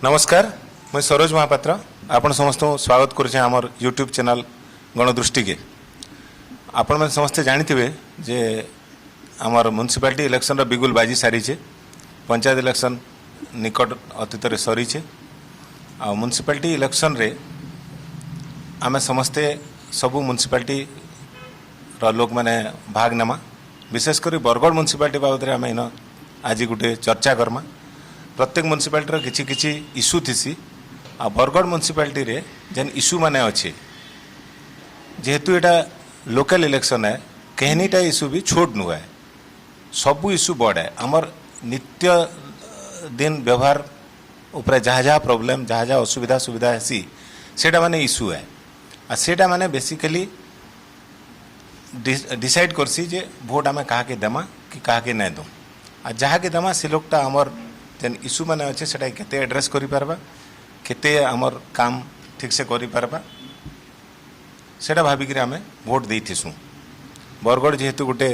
नमस्कार मैं सरोज महापात्र आपण समस्त स्वागत करुचे आमर यूट्यूब चैनल गणदृष्टि के आपण मैंने समस्ते जानी जे आमर म्युनिसिपालिटी इलेक्शन बिगुल बाजी सारी पंचायत इलेक्शन निकट अतीत सरी आ म्युनिसिपालिटी इलेक्शन रे आमे समस्ते सबू म्युनिसिपालिटी लोक मैंने भाग नेमा विशेषकर बरगढ़ म्युनिसिपालिटी बाबद आम इन आज गोटे चर्चा करमा प्रत्येक म्युनिसिपालिटी किछि किछि इश्यू थीसी आ बरगढ़ म्युनिसिपालिटी रे जेन इश्यू माने अच्छे जेहेतु एटा लोकल इलेक्शन है कहनीटा इश्यू भी छोट नुहे सबू इश्यू बड़ है आमर नित्य दिन व्यवहार उपरे जहाँ जहाँ प्रोब्लेम जहाँ जहाँ असुविधा सुविधा हेसी सेटा माने इश्यू है आ सेटा माने बेसिकली डिसाइड करसी जे भोट आमे कहा के देमा कि कहा के नहीं दूँ आ जहाँ के देमा से लोकटा आमर जेन इश्यू माने अच्छे सेटा केते एड्रेस करि पारबा केते आमर काम ठीक से करि पारबा सेटा भाबिक आमे भोट देथिसु। बरगढ़ जेहेतु गोटे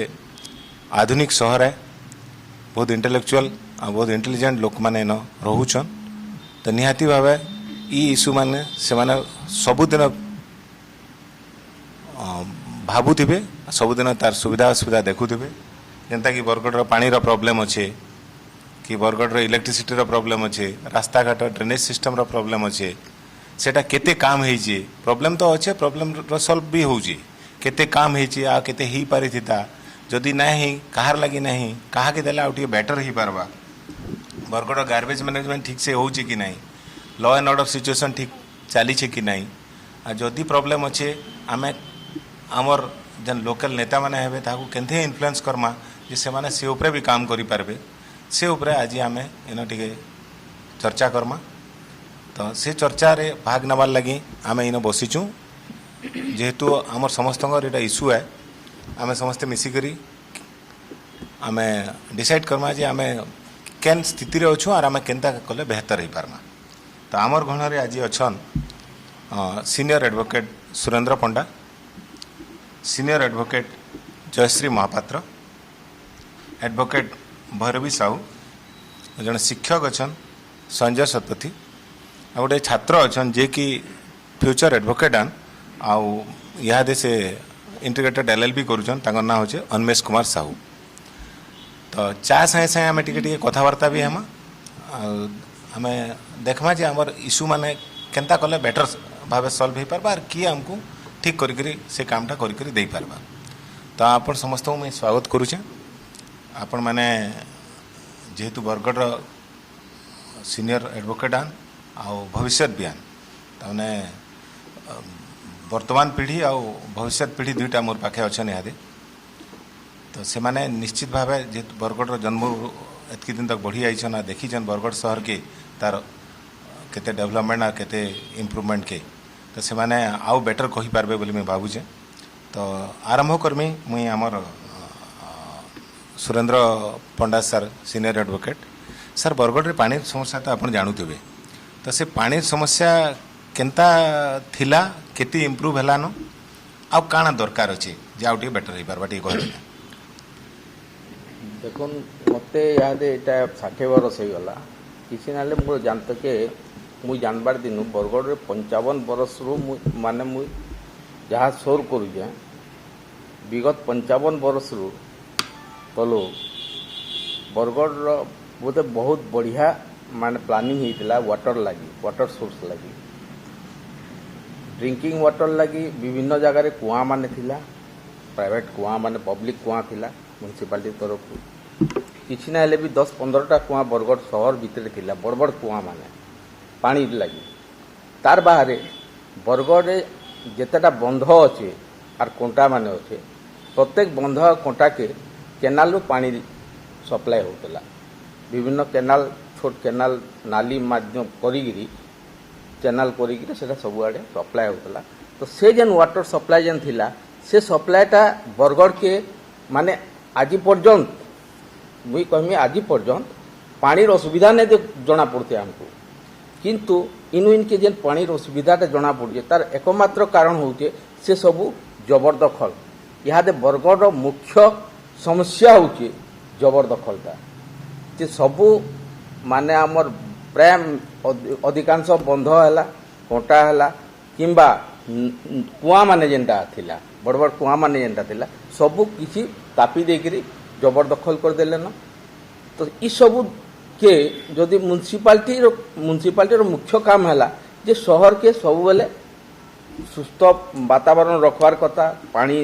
आधुनिक शहर है बहुत इंटेलेक्चुअल आ बहुत इंटेलिजेंट लोक मैंने न रोचन तो निहाती भाव ई इश्यू मैंने से माने सबुदिन भावुवे सबुदिन तार सुविधा असुविधा देखुवे जेनता कि बरगढ़ पानीर प्रोब्लेम अच्छे कि बरगढ़ इलेक्ट्रिसिटी प्रोब्लेम अच्छे रास्ता घाट ड्रेनेज सिस्टम प्रोब्लेम अच्छे सेटा केते काम होइए प्रोब्लेम तो अच्छे प्रोब्लेम सॉल्व भी होउची केते काम होइए आ केते ही पारि थिता जदि नहीं कहार लगी नहीं कहा के देला आउटे बेटर ही पारबा बरगढ़ गार्बेज मैनेजमेंट ठीक से होउची कि नहीं लॉ एंड ऑर्डर सिचुएशन ठीक चली कि नहीं आ जदि प्रोब्लेम अच्छे आमे आमर जन लोकल नेता माने हेबे ताकू केनथे इन्फ्लुएंस करमा जे से माने से ऊपर भी काम करि पारबे से उपरे आज आम इन टे चर्चा करमा तो से चर्चा रे भाग नबार लगी आम इन बसीचु जेहेतु आमर समस्त एटा इश्यू है आम समस्ते मिसिकरी आम डिसाइड करमा जे आम केन स्थिति रे अच्छु और आम केनता कले बेहतर हो पारमा तो आमर गण रे आज अच्छन senior advocate Surendra Panda senior advocate Jayashree Mohapatra advocate Bhairavi Sahu जन शिक्षक अच्छा संजय शतपथी आ गोटे छात्र अच्छा जे कि फ्यूचर एडवोकेट आउ इहादे से इंटीग्रेटेड एलएलबी करुछन तांकर नाम होचे अन्मेष कुमार साहू तो चा साए साए आम टे कथबार्ता भी हम आम देखमा जे आमर इश्यू माने केनता कले बेटर भाव सॉल्व हो पारबा किए आमको ठीक करी से कामटा करी दे पारबा तो आपण समस्त मैं स्वागत करुचे आपण माने जेहेतु बरगढ़ सीनियर एडवोकेट आउ भविष्य भी तने वर्तमान पीढ़ी आउ भविष्य पीढ़ी दुईटा मोर पाखे अच्छा इहादे तो से माने निश्चित भाव जेहेतु बरगढ़ जन्म एतकी दिन तक बढ़ी आईछन देखीछन बरगढ़ शहर के तार केते डेवलपमेंट आ केते इम्प्रूवमेंट के तो से माने आउ बेटर कहि पारबे बोली मैं भाबुचे तो आरंभ करमी मुई आमर Surendra Panda sir senior advocate sir Bargarh रे पानी समस्या तो आप जानूवे तो से पानी समस्या केनता थिला केते इम्प्रूव हेलानो आ काना दरकार अच्छे जे आउ बेटर हो पारबा कह देखो मत याद एटा 60 बरस हो गला किसी ना मोर जानते के मुई जानबार दिन बरगढ़ रे 55 बरस रु माने मुई जहाँ सोर करुचे विगत 55 बरस रु तलो बरगढ़ बोधे बहुत बढ़िया मान प्लानिंग होता वाटर लगी वाटर सोर्स लगी ड्रिंकिंग वाटर लगी विभिन्न जगार कुआ मान थिला प्राइवेट कुआ मान पब्लिक कुआ थिला म्युनिसिपालिटी तरफ किसी ना भी 10-15टा कुआ बरगढ़ शहर भितर थिला बड़ बड़ कुआ माने पानी लगी तार बाहर बरगढ़ जितेटा बंध अच्छे आर कंटा मान अच्छे प्रत्येक बंध कंटा के केनाल पानी सप्लाय होता विभिन्न केनाल छोट केनाल नाली माध्यम करी चैनल करी सबुआड़े सप्लाय होता तो से जेन वाटर सप्लाय जेन थिला से सप्लायटा बरगढ़ के माने आज पर्यंत मुई कहमी आज पर्यंत पानी असुविधा नहीं जना पड़ते हमको किंतु इनु इनके जेन पानी असुविधाटा जना पड़े तार एकमात्र कारण होचे से सबू जबरदखल इहादे बरगढ़ मुख्य समस्या होचे जबरदखलटा जे सबू माने आमर प्राय अधिकांश बंध है कंटा है किंबा कुआ माने जेनटा थिला बड़ बड़ कुआ माने जेनटा थिला सबू किसी तापी देकरी जबरदखल कर देले न तो ई सबू के जदि म्युनिसिपालिटी मुख्य काम है जे शहर के सब बेले सुस्थ वातावरण रखबार कथा पानी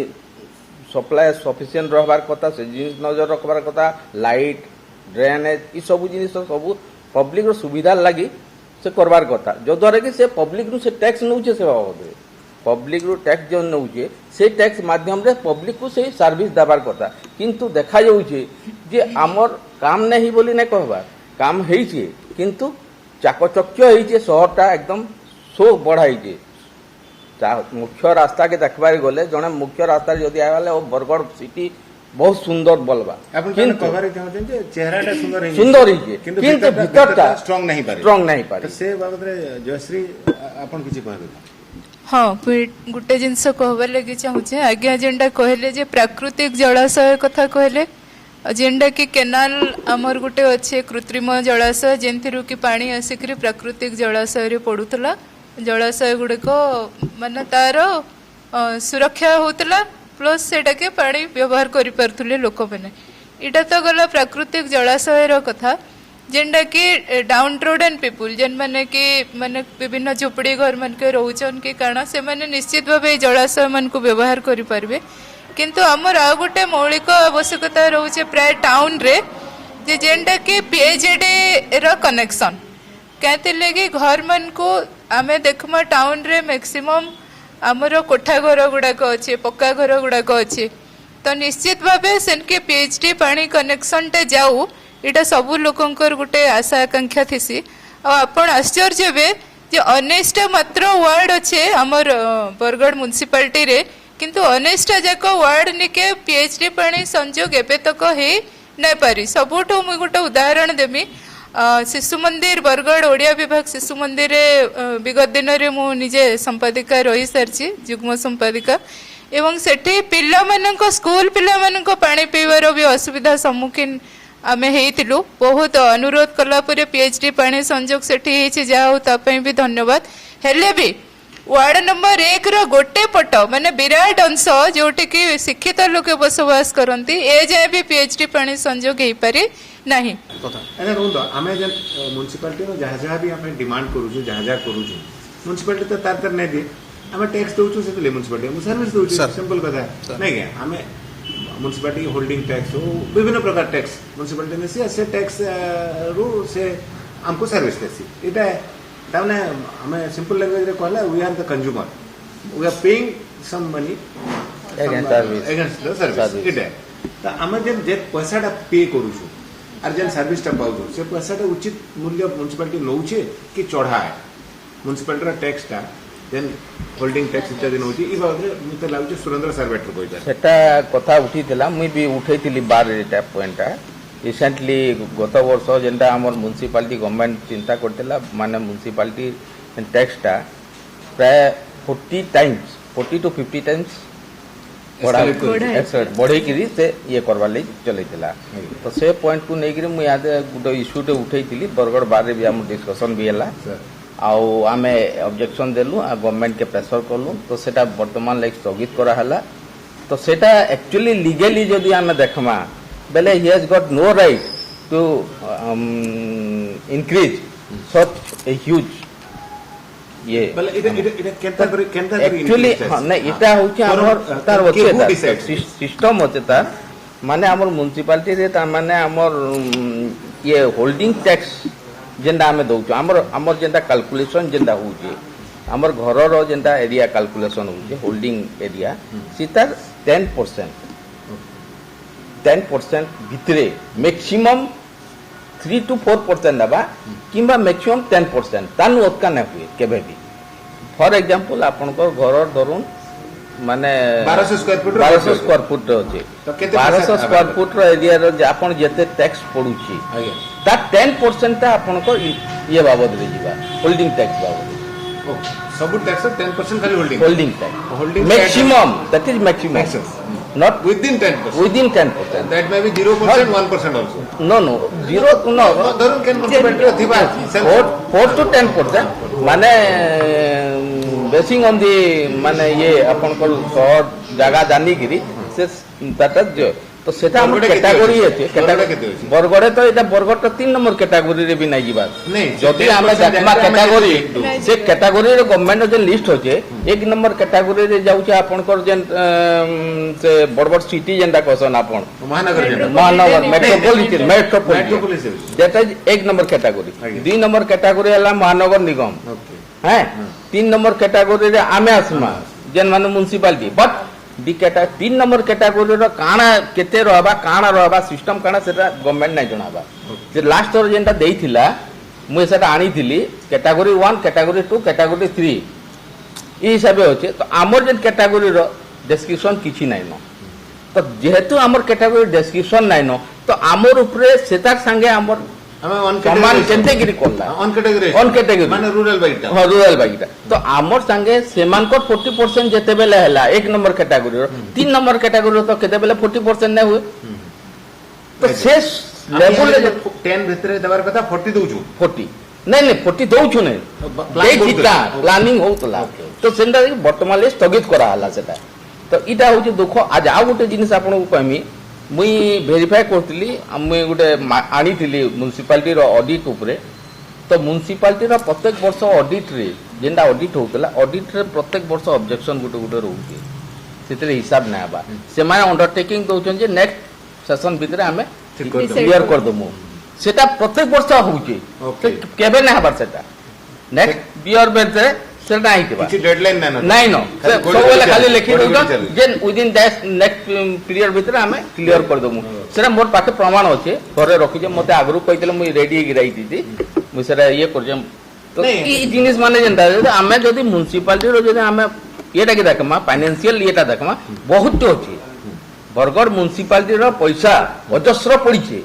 सप्लाय सफिशिएंट रहबार कथा से जिनिस नजर रखबार कथा लाइट ड्रेनेज ई सब जिनिस सब पब्लिक रो सुविधा लगी से करबार कथा जो द्वारा कि से पब्लिक रू से टैक्स नउचे से बाबद पब्लिक रू टैक्स जो नउचे से टैक्स माध्यम रे पब्लिक को से सर्विस देबार कथा किंतु देखा जाउचे जे हमर काम नहीं बोली नहीं कहबार काम हेइचे किंतु चाकचक्य हेइचे शहरटा एकदम सो बढ़ाइचे मुख्य रास्ता के देखबार गले जने मुख्य रास्ता जदि आइबाले ओ बरगढ़ सिटी बहुत सुंदर बोलबा किंतु कभारे चाहते जे चेहराटा सुंदर है सुंदर हिजे किंतु भीतरटा स्ट्रांग नहीं पारे तो से बाबद रे जयश्री आपण किछि कहबे हाँ गोटे जिनस कहबार लगे चाहूचे आज्ञा जेनटा कहले जे प्राकृतिक जलाशय कथा कहले जेनटा कि केनाल आमर गोटे अच्छे कृत्रिम जलाशय जेनथिरु कि पानी आसिक प्राकृतिक जलाशय रे पड़ुतला जलाशय गुड़िक माने तार सुरक्षा होतला प्लस सेटा के पानी व्यवहार करि पारथुले लोक माने इटा तो गला प्राकृतिक जलाशय रो कथा जेनटा कि डाउन ट्रोडन पीपुल जेन माने कि माने विभिन्न झोपड़ी घर मन के रहउचन कि कारण से माने निश्चित भावे जलाशय मन को व्यवहार करि पारबे किंतु हमर आ गोटे मौलिक आवश्यकता रहउचे प्राय टाउन रे जे जेनटा कि पीएचडी रो कनेक्शन कहते लगे घर मन को आमे देखमा टाउन रे मैक्सिमम आमर कोठा घर गुड़ाक अच्छे पक्का घर गुड़ाक अच्छे तो निश्चित भावे सेनके पीएचडी पानी कनेक्शन टे जाऊ इटा सबू लोकंकर गोटे आशा आकांक्षा थीसी आपण आश्चर्य हेबे जे 19टा मात्र वार्ड अच्छे आमर बरगढ़ म्युनिसिपालिटी रे किंतु 19टा जाक वार्ड निके पीएचडी पानी संजोग एबे तक हे नै पारी सबुठो मु गोटे उदाहरण देमी शिशु मंदिर बरगढ़ ओडिया विभाग शिशु मंदिर विगत दिन में मु निजे संपादिका रही सारी जुग्म संपादिका एवं सेठी पिला मानक स्कूल पिला मानक पानी पीवार भी असुविधा सम्मुखीन आमे हेइतिलु बहुत अनुरोध कला परे पीएचडी पानी संजोग सेठी हेछि जाओ तापई भी धन्यवाद हेले भी वार्ड नंबर 1 रो गोटे पट माने विराट अंश जोटी कि शिक्षित लोक बसवास करती ए जाए भी पीएचडी पानी संजोग हेइ पारे नहीं अरे रोंदो आमे जे म्युनिसिपालिटी रो जहा जहा भी आमे डिमांड करू छु जहा जहा करू छु म्युनिसिपालिटी तो तार नै दे आमे टैक्स दउ छु सेतले म्युनिसिपालिटी मु सर्विस दउ छु सिंपल कथा नै के आमे म्युनिसिपालिटी होल्डिंग टैक्स हो विभिन्न प्रकार टैक्स म्युनिसिपालिटी ने से टैक्स रो से हमको सर्विस देसी इटा ताने हमें सिंपल लैंग्वेज रे कहला we are the consumer we are paying some money against the service इटा त हमें जे पैसाटा पे करू छु आर जेन सर्विसटा पाउ छु से पैसाटा उचित मूल्य म्युनिसिपालिटी नउछे कि चढ़ा है म्युनिसिपालिटी रा टैक्सटा जेन होल्डिंग टैक्स इत्यादि नउछे ई बारे मते लागु सुरेंद्र सर बैठ कहै सेटा कथा उठीतिला मुई भी उठैतिली बार एटा पॉइंटा रिसेंटली गत वर्ष जेनटा आमर म्युनिसिपालिटी गवर्नमेंट चिंता करथिला माने म्युनिसिपालिटी टैक्सटा प्राय 40 टाइम्स 40 to 50 टाइम्स बढ़े करी से ये करवा ले चलैतिला तो से पॉइंट को नै करी मु याद गुड इश्यू टे उठैतिली बरगढ़ बार रे भी हम डिस्कशन भी हला आउ आमे ऑब्जेक्शन देलु आ गवर्नमेंट के प्रेशर करलु तो सेटा वर्तमान लाइक स्थगित करा हला तो सेटा एक्चुअली लीगली जदी आमे देखमा बेले he has got no right to increase such a huge ये बेले इटा केनता करी एक्चुअली नै इटा होछि हमर तार होछि सिस्टम होछि तार माने हमर म्युनिसिपालिटी रे ता माने हमर ये होल्डिंग टैक्स जेंदा हमें दउछु हमर जेंदा कैलकुलेशन जेंदा होछि हमर घर रो जेंदा एरिया कैलकुलेशन होछि होल्डिंग एरिया सीतार 10% भितरे मैक्सिमम 3 to 4% दबा किंबा मैक्सिमम 10% तानु ओतका न हुए केबे भी फॉर एग्जांपल आपन को घर धरुन माने 1200 स्क्वायर फुट अछि तो केते 1200 स्क्वायर फुट रो एरिया रो आपन जेते टैक्स पडुछि ता 10% ता आपन को ये बाबद रे जीवा होल्डिंग टैक्स बाबद सब टैक्स 10% खाली holding tax maximum that is maximum not within 10%. within 10%. That may be 0%, 1% also. No, zero no. ধরুন কেন municipality ର ଥିବା 4 to 10% মানে बेसिंग ऑन दी माने ये अपन को शहर जगह जानी गिरी से ताता जो तो सेटा हम कैटेगरी আছে बरगड़े तो এটা बरगड़ तो 3 नंबर कैटेगरी रे भी नहीं जीवा যদি আমরা দেখমা कैटेगरी से कैटेगरी रे गवर्नमेंट जे लिस्ट होचे 1 नंबर कैटेगरी रे जाउचे अपन को जे से बड़ सिटी जेंडा कहसन अपन महानगर metropolitan that is 1 number category 2 number category हला महानगर निगम हैं 3 नंबर कैटेगरी रे आमे आसमा जेन माने म्युनिसिपालिटी बट 3 नंबर कैटेगरी रो काना केते रहबा काना रहबा सिस्टम काना सेटा गवर्नमेंट नै जणाबा जे लास्ट ईयर जेंटा देइथिला मु सेटा आनी थिली कैटेगरी 1 कैटेगरी 2 कैटेगरी 3 ई हिसाबे होचे तो हमर जेन कैटेगरी रो डिस्क्रिप्शन किछि नै न तो जेहेतु हमर कैटेगरी डिस्क्रिप्शन नै न तो हमर ऊपरे सेता संगे हमर ଆମେ समान कैटेगरी कोला ऑन कैटेगरी माने रूरल बाइटा हां रूरल बाइटा तो हमर संगे सेमान को 40% जेते बेले हला 1 नंबर कैटेगरी रो 3 नंबर कैटेगरी तो केते बेले 40% नै हुए तो शेष लेवल 10 भितरे दबार कथा 40 दउछु 40 नहीं 40 दउछु नै प्लानिंग होतला तो सेंटर वर्तमान स्थगित करा हला सेटा तो इटा होची दुख आज आ गुटे जिनिस आपन को कहमी मुई वेरीफाई करतली मुई गुटे आनी थिली म्युनिसिपालिटी रो ऑडिट ऊपरे तो म्युनिसिपालिटी रो प्रत्येक वर्ष ऑडिट रे जेंडा ऑडिट होतला ऑडिट रे प्रत्येक वर्ष ऑब्जेक्शन गुटे गुटे रहउची सेतरे हिसाब नै आबा से माने अंडरटेकिंग दोचन जे नेक्स्ट सेशन भितरे हमें क्लियर कर दमु सेटा प्रत्येक वर्ष होउची केबे नै हबार सेटा नेक्स्ट ईयर भितरे सेटा आइतबा किछि डेडलाइन नै न सब वाला खाली लिखि दो जे विदिन दैट नेक्स्ट पीरियड भितर हमें क्लियर कर दमु सेरा मोर पाखे प्रमाण अछि घरे रखि जे मते आगरु कहितले मु रेडी गिराई दीदी मु सेरा ये कर जे तो ई जिनिस माने जेंता हमें जदी म्युनिसिपालिटी रो जदी हमें एटा के देखमा फाइनेंशियल एटा देखमा बहुत अछि बरगड़ म्युनिसिपालिटी रो पैसा अजस्र पड़ी छे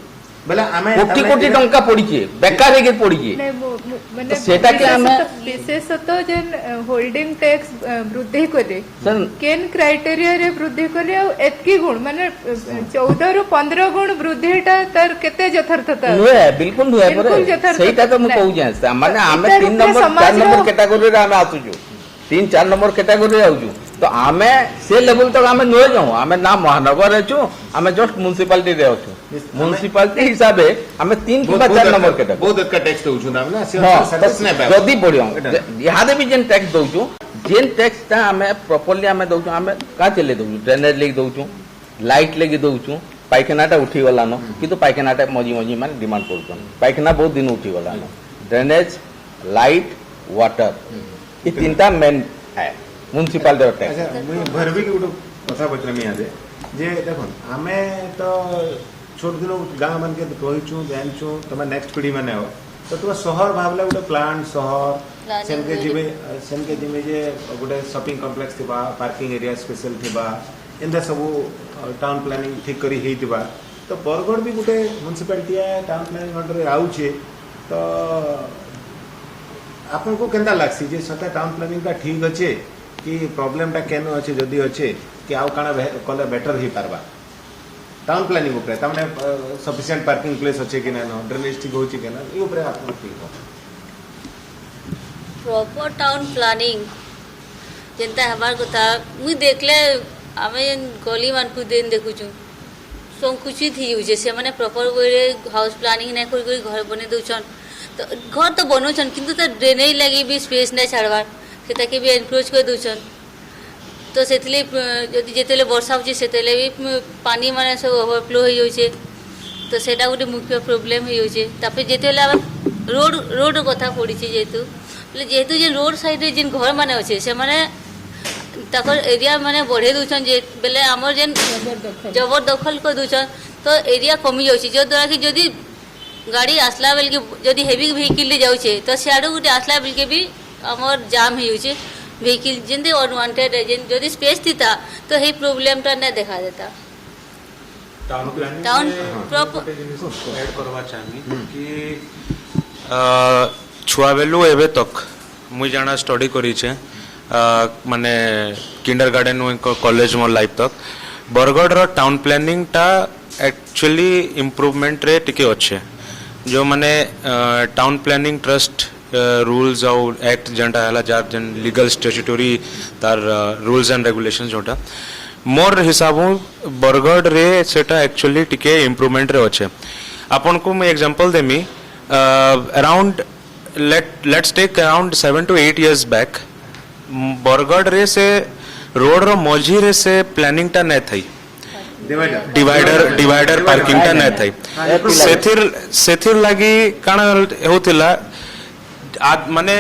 बेला हमें कोटी कोटी टंका पड़ी छे बेकार हे पड़ी छे माने सेटा के हमें विशेषतः जेन होल्डिंग टैक्स वृद्धि करे केन क्राइटेरिया रे वृद्धि करे और एतकी गुण माने 14 रु 15 गुण वृद्धिटा तर केते यथार्थता नुए बिल्कुल नुए पर सेटा तो म कहू जे माने हमें 3 नंबर 4 नंबर कैटेगरी रे हमें आसुजु 3 4 नंबर कैटेगरी रे आउजु तो आमे से लेवल तक आमे न जाऊ आमे ना महानगर अछु आमे जस्ट म्युनिसिपालिटी रे अछु म्युनिसिपालिटी हिसाबे आमे 3 किबा 4 नंबर केटा बहुत का टैक्स दउछु ना ना सर्विस नै पाबो जदी पडियो इहादे भी जेन टैक्स दउछु जेन टैक्स ता आमे प्रॉपर्ली आमे दउछु आमे का चले दउछु ड्रेनेज लेके दउछु लाइट लेके दउछु पाइखानाटा उठी गला न किंतु पाइखानाटा मजी मजी माने डिमांड करछन पाइखाना बहुत दिन उठी गला न ड्रेनेज लाइट वाटर ये तीनटा मेन है म्युनिसिपालिटी टैक्स अच्छा मुई भरबी के गुटो कथा बतरा में आदे जे देखो हमें तो छोट दिनो गांव मन के कहिछु जानछु तमे नेक्स्ट पीढ़ी माने हो तो तुम शहर भाबला गुटे प्लांट शहर सेनके जिमे जे गुटे शॉपिंग कॉम्प्लेक्स थिबा पार्किंग एरिया स्पेशल थिबा एंदा सब टाउन प्लानिंग ठीक करी हेतिबा तो बरगड़ भी गुटे म्युनिसिपालिटी टाउन प्लानिंग अंडर रे आउछे तो आपन को केंदा लागसी जे सता टाउन प्लानिंग का ठीक अच्छे कि प्रॉब्लम टा केनो अच्छे जदी अच्छे कि आउ काना कले बेटर ही पारबा टाउन प्लानिंग ऊपर तमने सफिशिएंट पार्किंग प्लेस अच्छे कि ना ड्रेनेज ठीक होची कि ना ई ऊपर आपन ठीक हो प्रॉपर टाउन प्लानिंग जेंता हमार कथा मुई देखले आमे गली मान को दिन देखुछु संकुचित ही होजे से माने प्रॉपर वे हाउस प्लानिंग नै करी घर बने दउछन तो घर तो बनोछन किंतु त ड्रेनेज लगी भी स्पेस नै छाड़बार सेटा के भी एनक्रोच कर दउछन तो सेतले जदि जेतेले वर्षा होचे सेतेले भी पानी माने सब ओवरफ्लो हो होचे तो सेटा गोटे मुख्य प्रॉब्लम हो होचे तापर जेतेले रोड कथा पड़ी छे जेतु जे रोड साइड रे जिन घर माने होचे से माने ताकर एरिया माने बढ़े दउछन जे बेले हमर जेन जबरदखल कर दउछन तो एरिया कमी जाउची जो द्वारा कि जदि गाड़ी आसला बेल के जदि हेवी व्हीकल ले जाउछे तो सियाडो गुटे आसला बेल के भी हमर जाम हो होचे व्हीकल जिंदे अनवांटेड है जिन जदि स्पेस थिता तो हे प्रॉब्लम ता नै देखा देता टाउन प्रॉपर ऐड करवा चाहमी कि छुआ बेलु एबे तक मुई जाना स्टडी करी छे माने किंडरगार्टन कॉलेज मोर लाइफ तक बरगढ़ रो टाउन प्लानिंग टा एक्चुअली इम्प्रूवमेंट रे टिके अच्छे जो माने टाउन प्लानिंग ट्रस्ट रूल्स और एक्ट जेंटा है जार जेन लीगल स्टेचुटरी तार रूल्स एंड रेगुलेशंस जोटा मोर हिसाब बरगढ़ रे सेटा एक्चुअली टिके इम्प्रूवमेंट रे अच्छे आपन को मैं एग्जांपल देमी around let's take around 7 to 8 years back Bargarh रे से रोड रो मझी रे से प्लानिंग टा नै थई डिवाइडर पार्किंग टा नै थई सेथिर लागी काना होतिला माने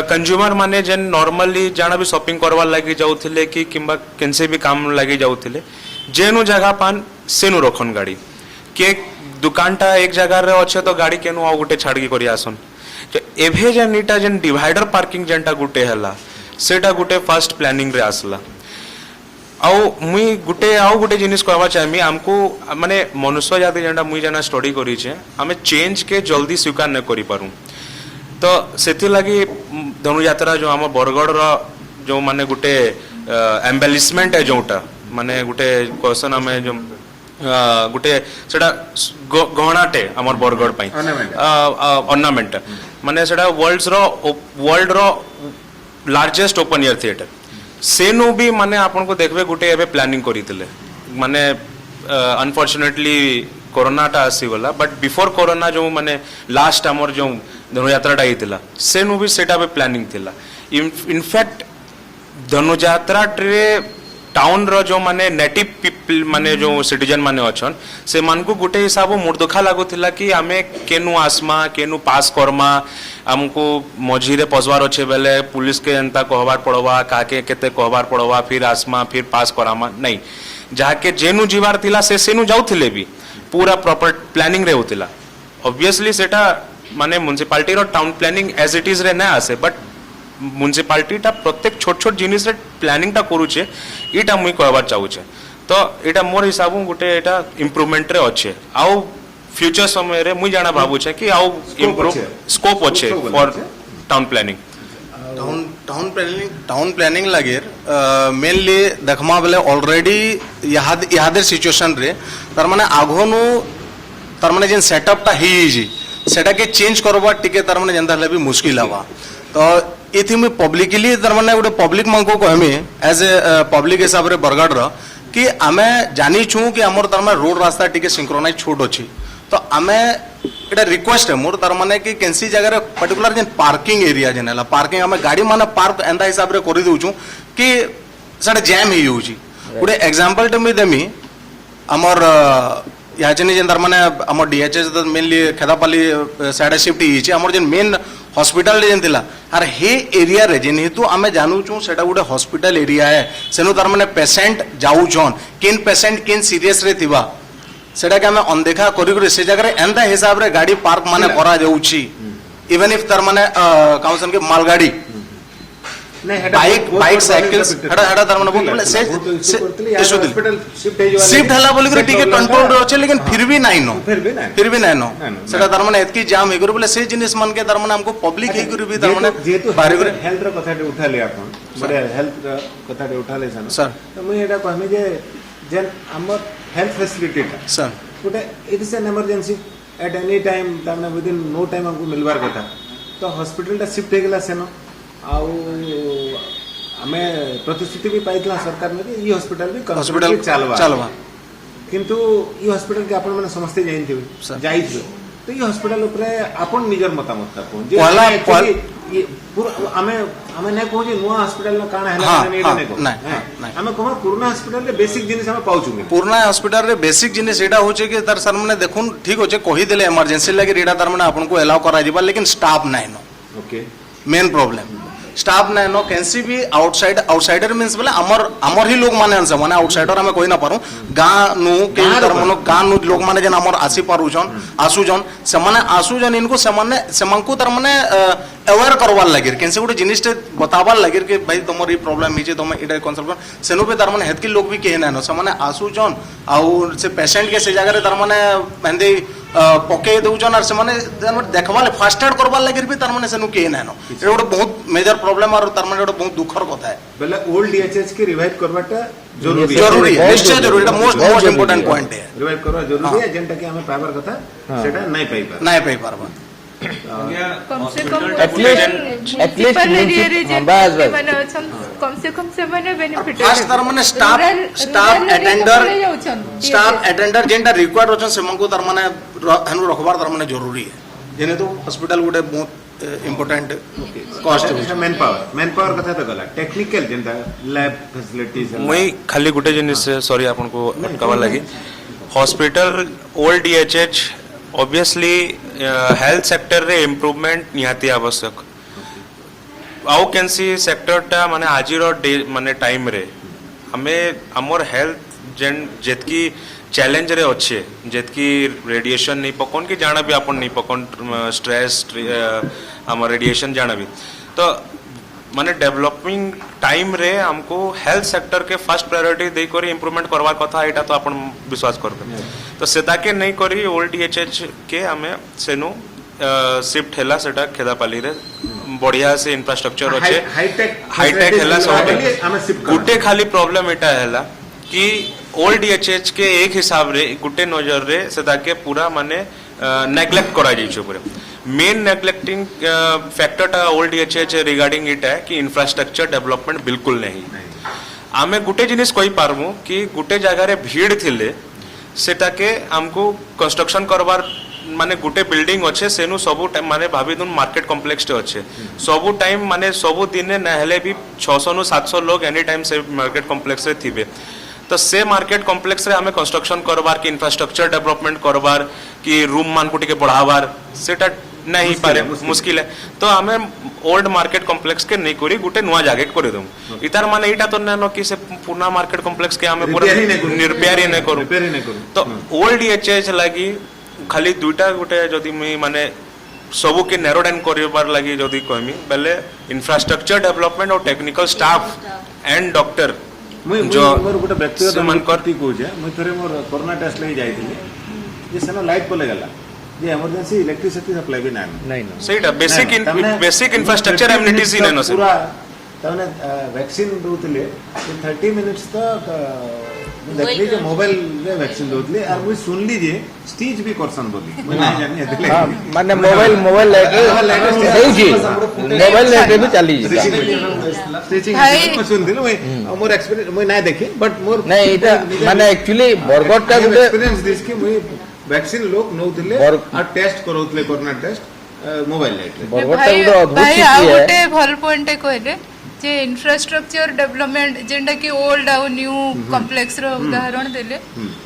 कंज्यूमर माने जेन नॉर्मली जाना भी शॉपिंग करवा लगी जाउथिले कि किंबा केनसे भी काम लगी जाउथिले जेनु जगह पान सेनु रखन गाड़ी के दुकानटा एक जगह रे अच्छे तो गाड़ी केनु आ गुटे छाड़की करी आसन तो एभे जेन इटा जेन डिवाइडर पार्किंग जेनटा गुटे हला सेटा गुटे फर्स्ट प्लानिंग रे आसला आउ मुई गुटे आउ गुटे जिनिस कहवा चाहमी हमको माने मनुष्य जाति जेनटा मुई जना स्टडी करी छे हमें चेंज के जल्दी स्वीकार न करी पारू तो सेथि लगी धनुयात्रा जो आम बरगढ़ रो जो माने गुटे एम्बेलिशमेंट है जोटा माने गुटे क्वेश्चन आम जो गुटे सेटा गहनाटे आमर बरगढ़ पई ऑर्नामेंट माने सेटा वर्ल्ड रो लार्जेस्ट ओपन एयर थिएटर सेनु भी माने आपन को देखबे गुटे एबे प्लानिंग करितले माने अनफॉर्चुनेटली कोरोना टा आसी गला बट बिफोर कोरोना जो माने लास्ट आमर जो धनुयात्रा हिला सेनु भी सेटा भी प्लानिंग थिला इनफैक्ट धनुयात्रा रे टाउन रो जो माने नेटिव पीपल माने जो सिटीजन माने अछन से मान को गुटे हिसाब मोर दुखा लागुथिला कि आमे केनु आसमा केनु पास करमा हमको मझीरे पसवार अच्छे बेले पुलिस के एंता कहबार पड़वा काके केते कहबार पड़वा फिर आसमा फिर पास करामा नहीं जाके जेनु जीवार थिला से सेनु जाउथिले भी पूरा प्रॉपर प्लानिंग रे होतिला ऑब्वियसली सेटा माने म्युनिसिपालिटी रो town planning as it is रे ना आसे बट म्युनिसिपालिटी टा प्रत्येक छोट छोट जिनिस रे प्लानिंग टा करूचे इटा मुई कहबार चाहूचे तो इटा मोर हिसाब गुटे इटा इम्प्रूवमेंट रे अच्छे आउ फ्यूचर समय रे मुई जाना भाबू छे कि आउ इम्प्रूव स्कोप अच्छे for town planning town planning लगे मेनली देखमा बेले ऑलरेडी यादर सिचुएशन रे तार माने आगोनु तार माने जेन सेटअप टा हिजी सेटा के चेंज करबा टिके तार माने जेंदा भी मुश्किल हवा तो इथि में पब्लिकली तार माने गोटे पब्लिक मानको कहमी एज ए पब्लिक हिसाब रे बरगढ़ रो कि आमे जानी छु कि हमर तार माने रोड रास्ता टिके सिंक्रोनाइज छोट अछि तो आमे एटा रिक्वेस्ट है मोर तार माने कि केनसी जगह रे पर्टिकुलर जेन पार्किंग एरिया जेन हला पार्किंग आमे गाड़ी माने पार्क एंदा हिसाब रे करि दउछु कि साडे जैम ही होउची गुटे एग्जांपल टे मी देमी हमर याचनी जेन तार माने हमर डीएचएस तो मेनली खेदापाली साइड शिफ्ट हिची हमर जेन मेन हॉस्पिटल जेन थिला आर हे एरिया रे जेन हेतु आमे जानू छु सेटा गुटे हॉस्पिटल एरिया है सेनु तार माने पेशेंट जाउ छन किन पेशेंट किन सीरियस रे थिबा सेटा के हमें अनदेखा करी से जगह एंता हिसाब रे गाड़ी पार्क माने करा जाउची इवन इफ तार माने काउंसन के मालगाड़ी बाइक साइकिल हड़ा तार माने बोले से हॉस्पिटल शिफ्ट हला बोली करे टिके कंट्रोल रे अछि लेकिन फिर भी नहीं नो सेटा तार माने एतकी जाम हे करे बोले से जिनिस मन के तार माने हमको पब्लिक हे करे भी तार माने बारे करे हेल्थ रो कथा उठाले आपण बड़े हेल्थ रो कथा उठाले सर तो मैं एटा कहमी जे जेन हमर health facility sir Gute it is an emergency at any time तारने विद इन नो टाइम हमको मिलबार कथा तो हॉस्पिटल टा शिफ्ट हे गेला सेनो आउ हमें प्रतिश्रुति भी पाइतला सरकार में कि ई हॉस्पिटल भी हॉस्पिटल चलवा किंतु ई हॉस्पिटल के आपण माने समस्त जाइथिबे जाइथिबे तो ई हॉस्पिटल ऊपर आपण निजर मतामत का कोन जे ये पूरा हमें ने कहू जे नुआ हॉस्पिटल में काना हला नहीं हमें कहू पुराना हॉस्पिटल रे बेसिक जिनिस हम पाउछु पुराना हॉस्पिटल रे बेसिक जिनिस एटा होचे कि तार सर माने देखुन ठीक होचे कहि देले इमरजेंसी लागि रेडा तार माने आपन को अलाउ करा दिबा लेकिन स्टाफ नाही नो ओके मेन प्रॉब्लम स्टाफ नाही नो कैंसी भी आउटसाइडर मींस बोले हमर ही लोग माने आंसर माने आउटसाइडर हमें कोई ना पारू गां नु के तार माने गां नु लोग माने जन हमर आसी पारुछन आसुजन से माने आसुजन इनको से माने तार माने अवेयर करवार लगे कैसे गोटे जिनिस बताबार लगे कि भाई तुम ये प्रॉब्लम ही तुम ये कनसल्ट कर सेनु पे तार माने हेतकी लोग भी कहे ना से माने आसुचन आउ से पेशेंट के से जगह रे तार माने एंदे पके दउचन और से माने देखवाले फास्ट एड करवार लगे भी तार माने सेनु कहे ना ये गोटे बहुत मेजर प्रॉब्लम और तार माने गोटे बहुत दुखर कथा है बेले ओल्ड डीएचएच के रिवाइव करवाटा जरूरी जरूरी है निश्चय जरूरी है मोस्ट इंपोर्टेंट पॉइंट है रिवाइव करवा जरूरी है जेंटा कि हमें पावर कथा सेटा नहीं पाई पार नहीं पाई पारबा कम से कम at least बस कम से कम से माने बेनिफिट फास्ट तार माने स्टाफ अटेंडर जेंटा रिक्वायर्ड होचन सेमंको तार माने हनु रखबार तार माने जरूरी है जेने तो हॉस्पिटल गोटे बहुत इंपोर्टेंट कॉस्ट मैन पावर कथा तो गला टेक्निकल जेंटा लैब फैसिलिटीज मुई खाली गुटे जिनिस सॉरी आपन को अटकावा लगी hospital old DHH obviously health sector रे इम्प्रूवमेंट निहाती आवश्यक आउ कैंसी सेक्टर टा माने आजिर माने टाइम रे हमें हमर हेल्थ जेन जेतकी चैलेंज रे अच्छे जेतकी रेडिएशन नहीं पकोन कि जाना भी अपन नहीं पकोन स्ट्रेस हमर रेडिएशन जाना भी तो माने डेवलपिंग टाइम रे हमको हेल्थ सेक्टर के फर्स्ट प्रायोरिटी दे करी इम्प्रूवमेंट करवा कथा एटा तो अपन विश्वास करबे तो सेता के नहीं करी ओल्ड डीएचएच के हमें सेनु शिफ्ट हैला सेटा खेदापाली रे बढ़िया से इंफ्रास्ट्रक्चर अच्छे हाईटेक हैला सब गुटे खाली प्रॉब्लम एटा हैला कि ओल्ड डीएचएच के एक हिसाब रे गुटे नजर रे सेता के पूरा माने नेग्लेक्ट करा जाइछो पूरे मेन नेग्लेक्टिंग फैक्टर टा ओल्ड डीएचएच रिगार्डिंग इट है कि इंफ्रास्ट्रक्चर डेवलपमेंट बिल्कुल नहीं आमे गुटे जिनिस कहि पारमु कि गुटे जगह रे भीड़ थिले सेटा के हमको कंस्ट्रक्शन करवार माने गुटे बिल्डिंग अच्छे सेनु सबु टाइम माने भाभी दुन मार्केट कॉम्प्लेक्स टे अच्छे सबु टाइम माने सबु दिने नहले भी 600 नु 700 लोग एनी टाइम से मार्केट कॉम्प्लेक्स रे थिबे तो से मार्केट कॉम्प्लेक्स रे हमें कंस्ट्रक्शन करवार कि इंफ्रास्ट्रक्चर डेवलपमेंट करवार कि रूम मान को टिके बढ़ावार सेटा नहीं पारे मुश्किल है तो हमें ओल्ड मार्केट कॉम्प्लेक्स के नहीं करी गुटे नुआ जागे करे दम इतार माने इटा तो न कि से पुना मार्केट कॉम्प्लेक्स के हमें पूरा रिपेयर ही नहीं करू तो ओल्ड डीएचएच लागी खाली दुईटा गुटे जदी मी माने सबू के नैरो डाउन करबार लागि जदी कहमी बेले इंफ्रास्ट्रक्चर डेवलपमेंट और टेक्निकल स्टाफ एंड डॉक्टर जो मोर गोटे व्यक्तिगत मन करती को जे मैं थरे मोर कोरोना टेस्ट लई जाईथिले जे सनो लाइट को लगला जे इमरजेंसी इलेक्ट्रिसिटी सप्लाई भी नहीं सेटा बेसिक इंफ्रास्ट्रक्चर एमिनिटीज इन नो पूरा तने वैक्सीन दोतले 30 मिनिट्स तक देखली जे मोबाइल रे वैक्सीन दोतले और मुई सुनली जे स्टीच भी करसन बोली मैं नहीं जानी हेतले माने मोबाइल लेटर सही जी मोबाइल लेटर भी चली स्टिचिंग मैं सुन दिलो मैं मोर एक्सपीरियंस मैं नहीं देखी बट मोर नहीं इटा माने एक्चुअली बरगड का गुटे एक्सपीरियंस दिस कि मुई वैक्सीन लोग नौतले और टेस्ट करौतले corona test mobile light Bargarh का गुटे अद्भुत भाई चीज आ है गोटे भल पॉइंट कहले जे इंफ्रास्ट्रक्चर डेवलपमेंट जेंटा कि ओल्ड आ न्यू कॉम्प्लेक्स रो उदाहरण देले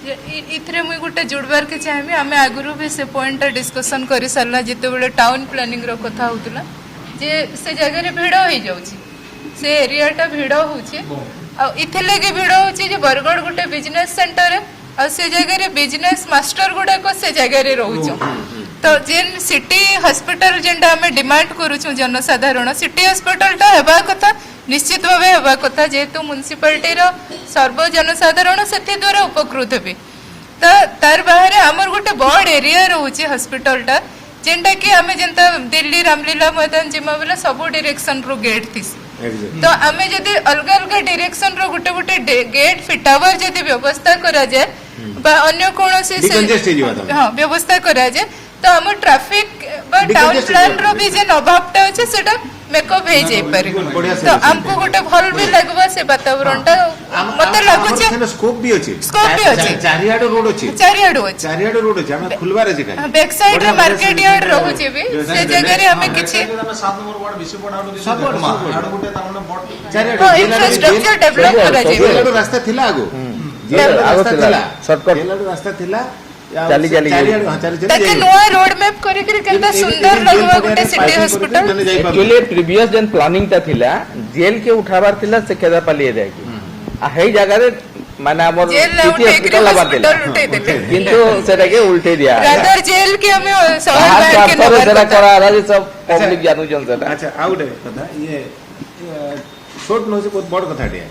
जे इथरे मुई गोटे जुड़बार के चाहमी हमें आगुरु भी से पॉइंट डिस्कशन करि सरला जते बेले टाउन प्लानिंग रो कथा होतला जे से जगह रे भिड़ होई जाउची से एरिया टा भिड़ होउची आ इथले के भिड़ होउची जे बरगड़ गोटे बिजनेस सेंटर है आ से जगह रे बिजनेस मास्टर गुडा को से जगह रे रहउचो तो जेन सिटी हॉस्पिटल जेंटा हमें डिमांड करूछु जनसाधारण सिटी हॉस्पिटल टा हेबा कथा निश्चित भावे हेबा कथा जेहेतु म्युनिसिपालिटी रो सर्व जनसाधारण सेति द्वारा उपकृत हेबे तो तार बाहर हमर गोटे बड़ एरिया रहउची हॉस्पिटल टा जेंटा कि हमें जेंता दिल्ली रामलीला मैदान जिमा बेला sub direction row gate this तो हमें जदि अलग अलग डायरेक्शन रो गोटे गोटे गेट फिटावर जदि व्यवस्था करा जाए बा अन्य कोनोसी हां व्यवस्था करा जाए तो हम ट्रैफिक बा टाउन प्लान रो भी जे अभावटा अछि सेटा मेकअप हे जाय पारे तो हमको गोटे भल भी लगबा से वातावरण टा मते लागु छै स्कोप भी अछि चारियाडो रोड अछि चारियाडो रोड अछि हम खुलबार अछि का बैक साइड रे मार्केट यार्ड रहु छै भी से जगह रे हमें किछि 7 नंबर वार्ड विषय पढाडो दिस सब आडो गोटे तारने बड चारियाडो इंफ्रास्ट्रक्चर डेवलप करा जाय रास्ता थिला आगो आगो थिला शॉर्टकट रास्ता थिला चली ताकि नया रोड मैप करे के केनता सुंदर लगबा गोटे सिटी हॉस्पिटल एक्चुअली प्रीवियस जन प्लानिंग ता थिला जेल के उठाबार थिला से खेदापाली एरिया की आ हेई जगह रे माने हमर जेल सिटी हॉस्पिटल लगा देला हॉस्पिटल उठे देले किंतु सेटा के उल्टे दिया रादर जेल के हमें शहर बाहर बाहर के स्वास्थ्य नगर सेटा कथा। करा रहा सब पब्लिक जानू जन सेटा अच्छा आ गोटे कथा ये छोट नौ बहुत बड़ कथाटे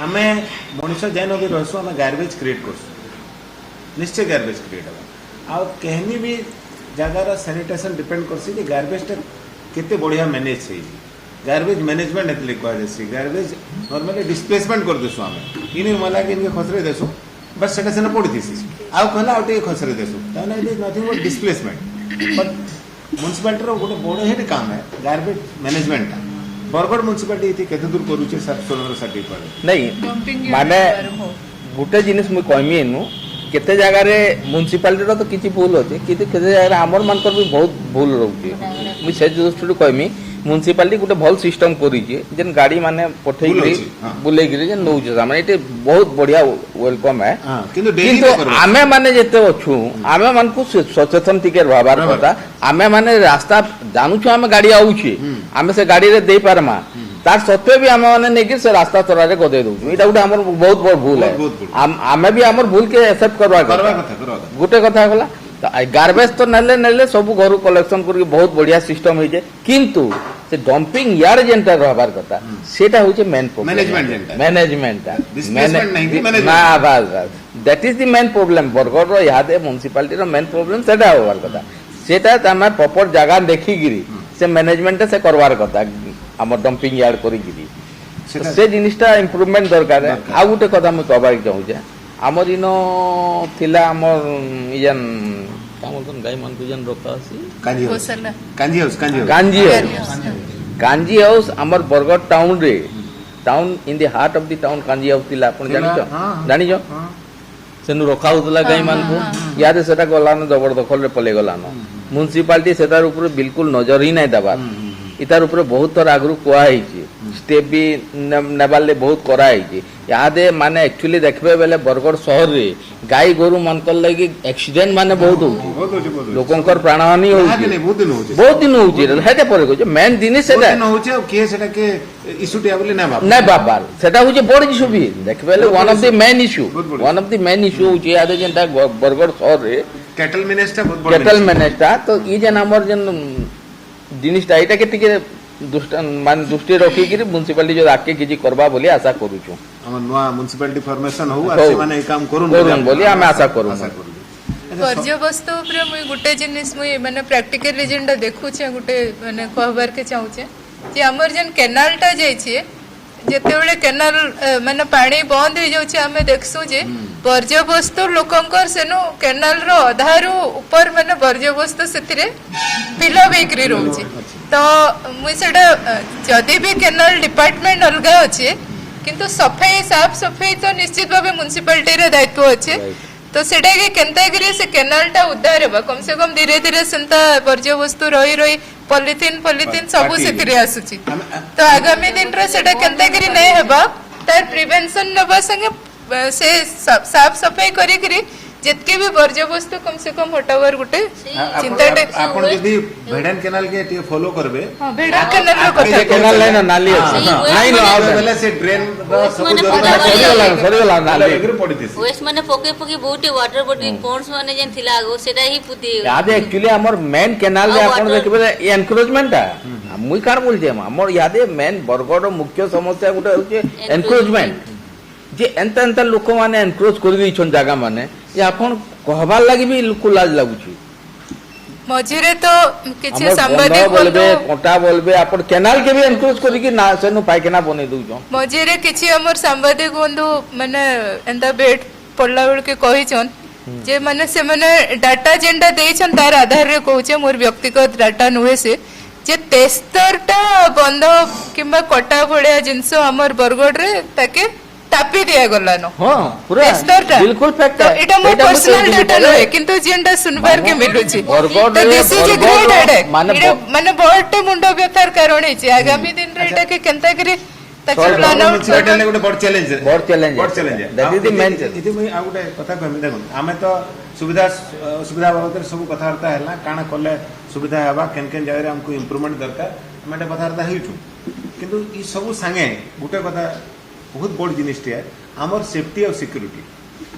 आमे मनुष्य जाइन भी रहसु आमे गार्बेज क्रिएट करसु निश्चय गार्बेज क्रिएट हबा आ कहनी भी जगार सैनिटेशन डिपेंड करसी कि गार्बेज टा केते बढ़िया मैनेज छै गार्बेज मैनेजमेंट एतले कह देसी गार्बेज नॉर्मली डिस्प्लेसमेंट कर देसु आमे इने मला के इनके खसरे देसु बस सेटा सेना पड़ी थीसी आ कहला आउटे खसरे देसु ताना it is nothing but displacement but municipality रो गोटे बड़ हेड काम है गार्बेज मैनेजमेंट टा बरगढ़ म्युनिसिपालिटी इति केते दूर करूचे सब सोलर सर्टिफिकेट नहीं Dumping माने unit हो। गुटे जिनिस मुई कहमी एनु केते जगह रे म्युनिसिपालिटी रो तो किछि भूल होचे किंतु केते जगह रे हमर मानकर भी बहुत भूल रहउचे मुई से दृष्टि कहमी म्युनिसिपालिटी गुटे भल सिस्टम करी जे जेन गाड़ी माने पठेई बुलौची, करी हाँ। बुलेई करी जे नउचे माने एटे बहुत बढ़िया वेलकम है हां किंतु डेली किंतु आमे माने जेते अछु आमे मान को सचेतन टिके रहबार रहबार। कथा आमे माने रास्ता जानू छु आमे गाड़ी आउची आमे से गाड़ी रे देई पारमा तार सत्वे भी आमे माने नेकी से रास्ता तोरा रे गदे दउ एटा गुटे हमर बहुत बड़ भूल है बहुत भूल। आमे भी हमर भूल के एक्सेप्ट करवा करवा कथा कथा गुटे कथा गला तो गार्बेज तो नेले सब घर कलेक्शन करके बहुत बढ़िया सिस्टम होइजे किंतु से डंपिंग यार्ड जेंटा रहबार कथा सेटा होइचे मेन प्रॉब्लम Management जेनटा। मैनेजमेंट Displacement नहीं कि management। ना बस that is the main problem Bargarh रो यादे म्युनिसिपालिटी रो मेन प्रॉब्लम सेटा होबार कथा सेटा तमे प्रॉपर जगह देखि गिरी से मैनेजमेंट से करवार कथा हमर डंपिंग यार्ड करी गिरी सेटा- से जिनिसटा इम्प्रूवमेंट दरकार है दरकार। आ गुटे कथा मु कहबार चाहूचे हमर इनो थिला हमर इजन कामन गाय मान जन रखा आसी कांजी हाउस गोशाला। कांजी हाउस गांजी कांजी हाउस हमर बरगढ़ टाउन रे town in the heart of the town kanji house थिला आपण थिला, जानिଛ हाँ। जानिଛ सेनु रखा होतला गाय मान को याद सेटा गलानो जबरदखल रे पले गलानो म्युनिसिपालिटी सेतार ऊपर बिल्कुल नजर ही नहीं दबार इतार ऊपर बहुत थर आगु कुआ है स्टेप भी नेबाले बहुत करा है यादे माने एक्चुअली देखबे बेले बरगढ़ शहर रे गाय गोरु मनकर लगी एक्सीडेंट माने बहुत होची बहुत होची बहुत होची लोकंकर प्राणहानि यहाँ के होची नहीं बहुत दिन होची बहुत दिन होची हेते परे को मेन जिनिस बहुत सेटा दिन होची अब के सेटा के इशू टे बोले ना बाप নাই বাবার সেটা হচ্ছে বড় ইস্যু বি দেখবে one of the main issue বহুত বড়। One of the main issue হচ্ছে আদে যেটা বরগড় শহরে कैटल मिनिस्टर बहुत बड़ा কেটল ম্যানেজটা তো ই যেন আমার যেন জিনিসটা এটাকে টিকে মানে দৃষ্টি রখিকি म्युनिसिपालिटी जो आके किछि करबा बोली आशा करूछु हमर नवा म्युनिसिपालिटी फॉर्मेशन हो हो। और से माने ए काम करूं बोली आमे आशा करूं पर्यवस्तु उपरे मुई गुटे जिनिस मुई माने प्रैक्टिकली जेंडा देखुछे गुटे माने कहबार के चाहूछे जे हमर जेन केनाल टा जाइछे जेतेबेले केनाल माने पानी बंद हो जाउछे हमें देखसु जे पर्यवस्तु लोकंकर सेनु केनाल रो अधारु ऊपर माने पर्यवस्तु सेतिरे पिलो बेकरी रहउछे तो मुई सेटा जदी भी केनाल डिपार्टमेंट अलगा अछि किंतु सफाई साफ सफाई तो निश्चित भाबे म्युनिसिपालिटी रे दायित्व अछि तो सेटा के केनता करी से केनाल टा उद्धार हेबा कम से कम धीरे धीरे सेंता वर्ज्यवस्तु रही रही पॉलिथिन सब पार्टी। सेतिरे आसुची तो आगामी दिन रे सेटा केनता करी नै हेबा तार प्रिवेंशन नबा संगे से साफ सफाई करी करी जेतके भी वर्ज्यवस्तु कम से कम हटावर गुटे चिंता आपण यदि भेडन केनाल के टे फॉलो करबे हां भेड़ा केनाल रो ये कथा केनाल लाइन नाली हाँ, अछि हाँ। नहीं नो हाँ। बेले से ड्रेन सब माने जरूर पका सरीगला नाली एग्री पड़ितिस वेस्ट माने पके पके बहुत वाटर बॉडी पॉन्ड्स माने जेन थिला आगो सेटा ही पुती याद एक्चुअली हमर मेन केनाल रे और आपण water- देखबे एनक्रोचमेंट मुई कान बोल जे हमर यादे मेन बरगढ़ मुख्य समस्या गुटे होचे एनक्रोचमेंट जे एंता एंता लोक माने एनक्रोच कर दै छन जागा माने ये आपण कहबार लागि भी लोक लाज लागुची मझिरे तो किछि हमर सांबादिक बंध बोलबे बंधु कोटा बोलबे आपण केनाल के भी एनक्रोच करी कि ना सेनु पायखाना बने दउ छन मझिरे किछि हमर सांबादिक बंधु माने एंता बेट पड़ला बेल के कहिछन जे माने से माने डाटा जेंडा देछन तार आधार रे कहूचे मोर व्यक्तिगत डाटा नुहे से जे 73 टा बंध किंबा कोटा भड़िया जिंस हमर बरगढ़ रे ताके तापी दिया गलानो हां पूरा 73 टा बिल्कुल फैक्ट तो एटा मोर पर्सनल डाटा नुहे किंतु जेंडा सुनबार के मिलुची बरगढ़ तो रे this is a Bargarh great headache माने माने बहुत मुंडो व्यथार कारण छै आगामी दिन रे एटा के केनता करी ताके सर, प्लान आउट म्युनिसिपालिटी ने गोटे बड़ चैलेंज बड़ चैलेंज बड़ challenge that is the main challenge इति मुई आ गोटे कथा कहमी देखो आमे तो सुविधा सुविधा बाबद सब कथावार्ता हैला काना कले सुविधा हेबा केन केन जगह हमको इम्प्रूवमेंट दरकार हमें कथावार्ता हेइछु किंतु ई सब संगे गोटे कथा बहुत बड़ जिनिसटे आमर सेफ्टी और सिक्योरिटी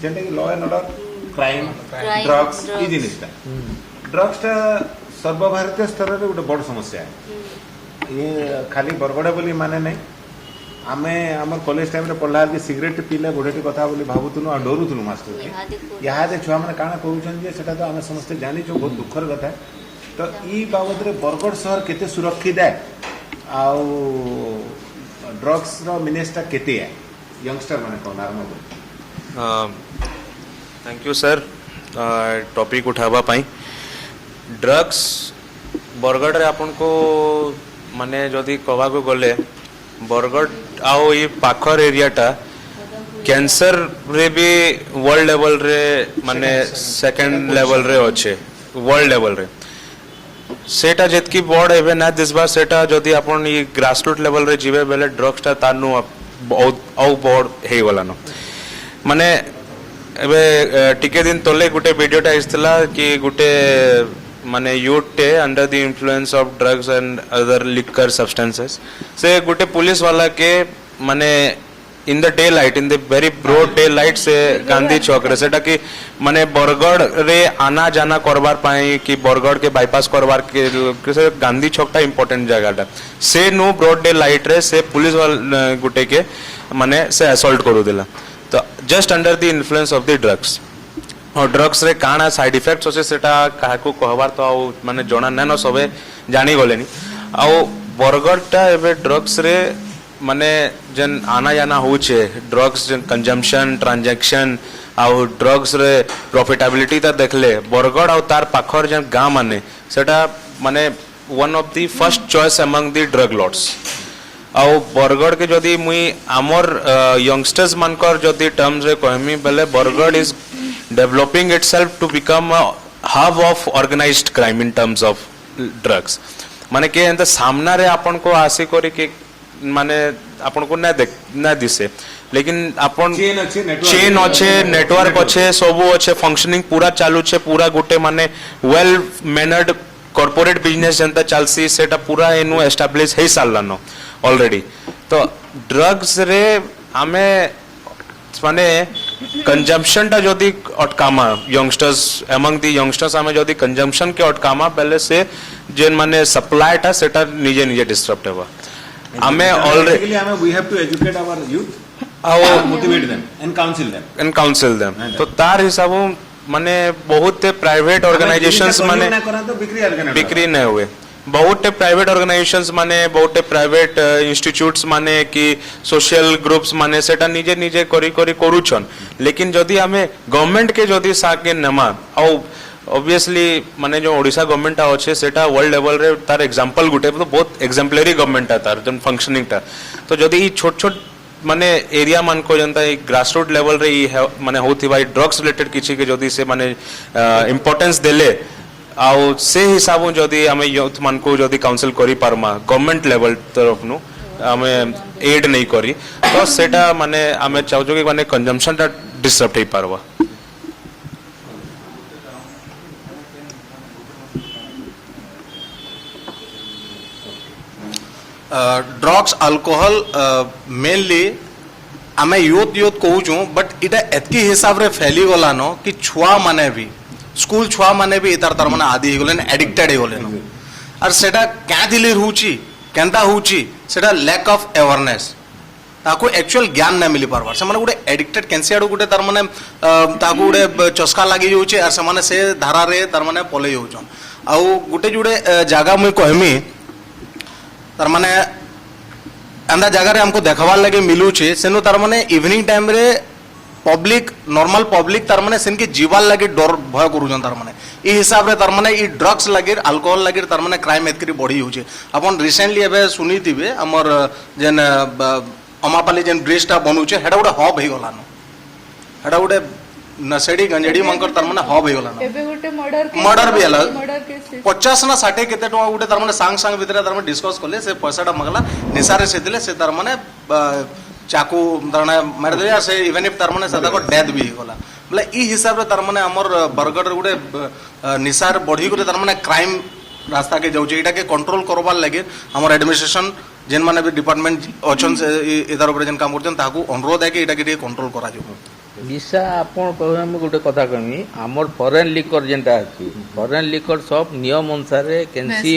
जेनटा कि law and order crime Crime, drugs drugs. ये जिनिसटा ड्रग्सटा सर्वभारतीय स्तर में गोटे बड़ समस्या है ये खाली बरगड़ा बोली माने नहीं आमे आमर कॉलेज टाइम रे पढ़ला कि सिगरेट पीले गोटेटी कथा बोली भाबुथुनु आ डरुथुनु मास्टर यहाँ छुआ मैंने काଣା करूछन जे सेटा तो आमे समस्त जानी जो बहुत दुखर कथा है तो ई बाबद रे बरगड़ शहर केते सुरक्षित है आउ ड्रग्स रो मिनेस्टा केते है यंगस्टर माने कोन आरंभ थैंक यू सर टॉपिक उठावा पाई ड्रग्स बरगढ़ रे आपन को माने जदि कहवा को गले बरगढ़ आओ ये पाखर एरियाटा कैंसर रे भी वर्ल्ड लेवल रे माने सेकंड लेवल रे अच्छे वर्ल्ड लेवल रे सेटा जेतकी बड़ एबे ना दिसबा सेटा जदि आपन ये ग्रासरूट लेवल रे जीवे बेले ड्रग्स ता तानु बहुत औ बड़ हे गला न माने एबे टिके दिन तले गुटे वीडियोटा आइसला कि गुटे माने यूथ टे under the influence of drugs and other liquor substances से गुटे पुलिस वाला के माने in the daylight in the very broad daylight से गांधी चौक रे सेटा कि माने बरगढ़ रे आना जाना करबार पाई कि बरगढ़ के बाईपास करबार के से गांधी चौक टा इंपोर्टेंट जगह से नो ब्रॉड डे लाइट रे से पुलिस वाला गुटे के माने से असॉल्ट करू दिला तो just under the influence of the drugs और ड्रग्स रे काना साइड इफेक्ट्स होसे सेटा काहाकू कहबार तो आउ माने जणा नै न सबे जानी गलेनी आउ बरगढ़टा एबे ड्रग्स रे माने जन आना जाना होचे ड्रग्स जन कंजम्पशन ट्रांजैक्शन आउ ड्रग्स रे प्रॉफिटेबिलिटी ता देखले बरगढ़ आउ तार पाखर जन गां माने सेटा माने one of the first choice among the drug lords आउ बरगढ़ के जदि मुई आमर यंगस्टर्स मानकर जदि टर्म्स रे कहमी बेले Bargarh is developing itself to become a hub of organised crime in terms of drugs माने के एंत सामना रे आपन को आसी करी के माने आपन को ना दिसे लेकिन आपन चेन अच्छे नेटवर्क अच्छे सबू अच्छे फंक्शनिंग पूरा चालू छे पूरा गुटे माने वेल मैनर्ड कॉर्पोरेट बिजनेस जनता चलसी सेटा पूरा एनु एस्टैब्लिश हे सालनो ऑलरेडी तो ड्रग्स रे आमे माने कंजम्पशन टा जदि अटकामा यंगस्टर्स अमंग दी यंगस्टर्स आमे जदि कंजम्पशन के अटकामा पहले से जेन माने सप्लाई टा सेटा निजे निजे डिस्टर्ब हेबा आमे already we have to educate our youth आउ motivate them and counsel them तो तार हिसाबो माने बहुत प्राइवेट ऑर्गेनाइजेशंस माने बिक्री नहीं हुए बहुत प्राइवेट ऑर्गेनाइजेशंस माने बहुत प्राइवेट इंस्टीट्यूट्स माने कि सोशल ग्रुप्स माने सेटा निजे निजे करी करी करूछन लेकिन जदि हमें गवर्नमेंट के जदि साके नमा औ ऑब्वियसली माने जो ओडिशा गवर्नमेंट अच्छे सेटा वर्ल्ड लेवल रे तार एग्जांपल गुटे तो बहुत एग्जाम्पलरी गवर्नमेंट तार जन फंक्शनिंग ता तो जदि ई छोट छोट माने एरिया मान को जनता ग्रासरूट लेवल रे माने होती भाई ड्रग्स रिलेटेड किछि के जदि से माने इंपोर्टेंस देले आउ से हिसाब जदि आमे यूथ मान को जदि काउंसिल करि पारमा गवर्नमेंट लेवल तरफ नु आमे एड नहीं करी तो सेटा माने आमे चाहू कि माने कंजम्पशन ता डिस्टर्ब हे पारवा ड्रग्स अल्कोहल मेनली आमे यूथ यूथ कहूँ बट इटा एतकी हिसाब रे फैली गला न कि छुआ माने भी स्कूल छुआ माने भी इतार तार माने आदि हो गले एडिक्टेड हो गले और सेटा क्या दिली होची केंता होची सेटा लैक ऑफ अवेयरनेस ताको एक्चुअल ज्ञान ना मिली पारबार से माने गुटे एडिक्टेड कैंसी आडू गुटे तार माने ताको गुटे चस्का लागि होची और से माने से धारा रे तार माने पले होचन आउ गुटे जुडे जागा मुई कहमी तार माने अंदा जगह रे हमको देखवार लगे मिलू छे सेनु तार माने इवनिंग टाइम रे पब्लिक नॉर्मल पब्लिक तार माने सेन के जीवाल लगे डर भय करूजन तार माने ई हिसाब रे तार माने ई ड्रग्स लगे अल्कोहल लगे तार माने क्राइम एतकरी बढ़ी होचे अपन रिसेंटली एबे सुनी थिबे हमर जेन अमापाली जेन ब्रिज टा बनू छे हेडा गुटे हब हे गलानो हेडा गुटे नसेडी गंजेडी मंकर तार माने हब हे गलानो एबे गुटे मर्डर भी हला 50 ना 60 केते टका गुटे तार माने सांग सांग भितरे तार माने डिस्कस करले से पैसाटा मगला निसारे सेतिले से तार माने चाकू तारने मार दिया से इवन इफ तार माने सदा को डेथ भी होला बोले ई हिसाब रे तार माने हमर बरगढ़ गुटे निसार बढ़ी गुटे तार माने क्राइम रास्ता के जाउचे एटा के कंट्रोल करबार लागे हमर एडमिनिस्ट्रेशन जेन माने भी डिपार्टमेंट अछन इधर ऊपर जेन काम करछन ताकू अनुरोध है कि एटा के कंट्रोल करा जो निशा आपण कहबे हम गोटे कथा कहमी हमर फॉरेन लिकर जेनटा अछि फॉरेन लिकर सब नियम अनुसार कैंसी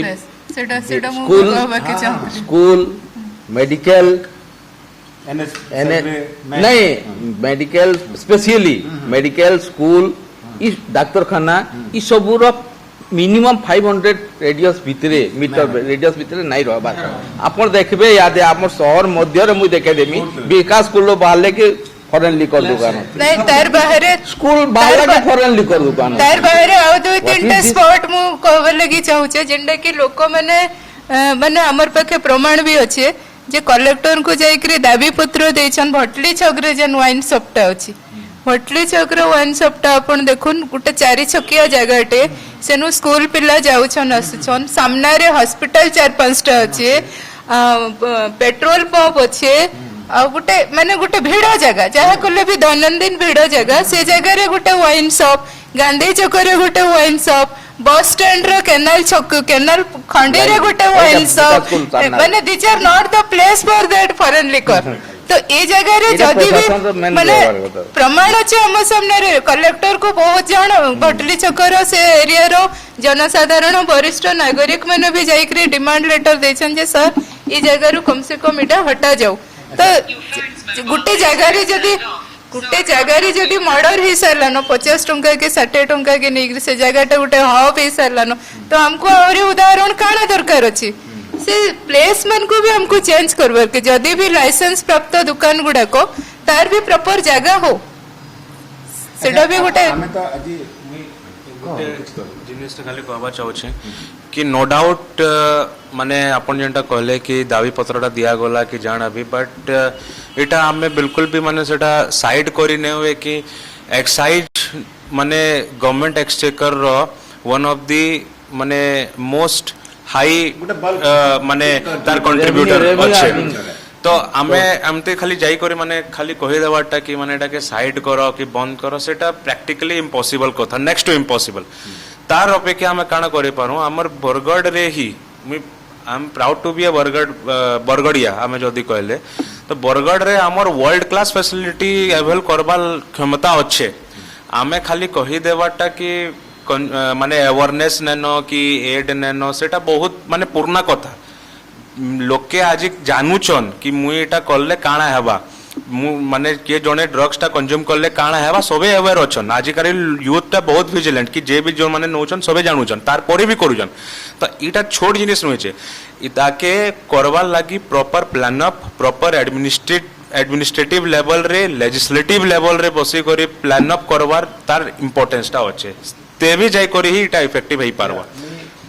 सेटा मु स्कूल कहबा के चाहू स्कूल मेडिकल नहीं मेडिकल स्पेशली मेडिकल स्कूल इस डाक्तरखाना इ सबुर मिनिमम 500 रेडियस भितरे मीटर रेडियस भितरे नहीं रहबा आपण देखबे याद आप शहर मध्य रे मु देखे देमी विकास स्कूल बाहर के फॉरेन लिकर दुकान नहीं तार बाहर स्कूल बाहर के फॉरेन लिकर दुकान तार बाहर आउ दुई तीनटा स्पॉट मु कहबे लगी चाहू छे जेंडा कि लोक माने माने हमर पाखे प्रमाण भी अच्छे जे कलेक्टर को जाइकरी दाबी पत्र देछन भटली छकरे जेन वाइन शॉपटा अछि भटली छकरे वाइन शॉपटा अपन देखुन गुटे 4 छकिया जगहटे सेनु स्कूल पिला जाउछन आसुछन सामना रे हॉस्पिटल 4-5 टा अछि पेट्रोल पंप अछि आ गुटे माने गुटे भीड़ जगह जहा कोले भी दैनंदिन भीड़ जगह से जगह रे गुटे वाइन शॉप गांधी चौक रे गुटे वाइन शॉप बस स्टैंड रो केनाल छक केनाल खंडे रे गुटे वाइन शॉप माने this are not the place for that foreign liquor तो ए जगह रे जदी भी माने प्रमाण अछि हम सामने रे कलेक्टर को बहुत जण भटली चकर से एरिया रो जनसाधारण वरिष्ठ नागरिक माने भी जाइकरी डिमांड लेटर देछन जे सर ए जगह रो कम से कम इटा हटा जाऊ तो गुटे जगह रे जदी मर्डर ही सारलानो 50 टंका के 60 टंका के नहीं से जगहटा गुटे हब ही सारलानो तो हमको और उदाहरण काना दरकार अछि से प्लेस मन को भी हमको चेंज करबार के जदी भी लाइसेंस प्राप्त दुकान गुडा को तार भी प्रॉपर जगह हो सेटा भी गुटे हमें तो अजी जिनिस खाली कहबा चाहूछे कि नो डाउट माने अपन जेंटा कहले कि दाबी पत्रटा दिया गला कि जान अभी बट एटा हमें बिल्कुल भी माने सेटा साइड करी नै हुए कि एक्साइज माने गवर्नमेंट एक्सचेकर रो वन ऑफ दी माने मोस्ट हाई माने तार कंट्रीब्यूटर अच्छे तो आमे हमते खाली जाई करे माने खाली कहि देवाटा कि माने एटा के साइड करो कि बंद करो सेटा प्रैक्टिकली इम्पॉसिबल कथा नेक्स्ट टू इम्पॉसिबल तार अपेक्षा हमें काना करे पारो हमर बरगढ़ रे ही I am proud to be a बरगढ़िया हमें जदी कहले तो बरगढ़ रे हमर वर्ल्ड क्लास फैसिलिटी अवेल करबाल क्षमता अच्छे आमे खाली कहि देवाटा कि माने अवेयरनेस नेनो कि एड नेनो सेटा बहुत माने पूर्णा कथा लोके आज जानूचन कि मुई एटा करले काना हेबा माने के जने ड्रग्स टा कंज्यूम करले काना हेबा सबे अवेयर अछन आजिकारी यूथ टा बहुत विजिलेंट कि जे भी जो माने नोचन सबे जानूचन तार परे भी करूचन तो इटा छोट जिनिस नोचे इताके करवार लागी proper plan up proper administrative level रे लेजिस्लेटिव लेवल रे बसी करी प्लान अप करवार तार इंपोर्टेंस टा अच्छे ते भी जाई करी ही इटा इफेक्टिव ही पारवा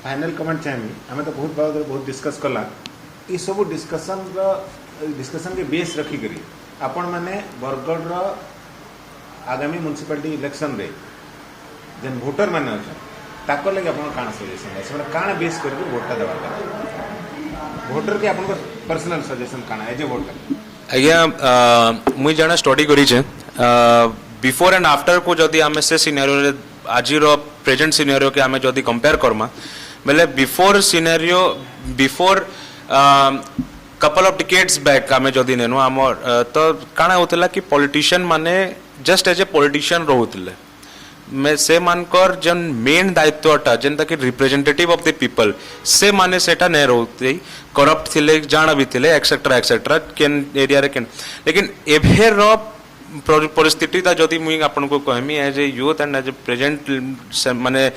फाइनल कमेंट चाहिए हमें तो बहुत डिस्कस कला ये सब डिस्कशन के बेस रखी करी आपण माने बरगढ़ आगामी म्युनिसिपालिटी इलेक्शन रे जेन वोटर माने अच्छा ताको लगे आपण काना सजेशन है से काना बेस करके वोटटा देबा वोटर के आपण पर्सनल सजेशन काना एज ए वोटर आज्ञा मुई जाना स्टडी करी छे बिफोर एंड आफ्टर को जदी हमें से सिनेरियो रे आजिर प्रेजेंट सिनेरियो के हमें जदी कंपेयर करमा बेले before scenario before couple of decades back आमे जदी नेनु हमर तो काना होतला कि पॉलिटिशियन माने जस्ट एज ए पॉलिटिशियन रहउतले में से मानकर जन मेन दायित्वटा जेंता कि रिप्रेजेंटेटिव ऑफ द पीपल से माने सेटा नै रहउते करप्ट थिले जाना भी थिले एक्सेट्रा केन एरिया रे केन लेकिन एभे रो परिस्थिति ता जदी मुई आपन को कहमी as a youth and as a present माने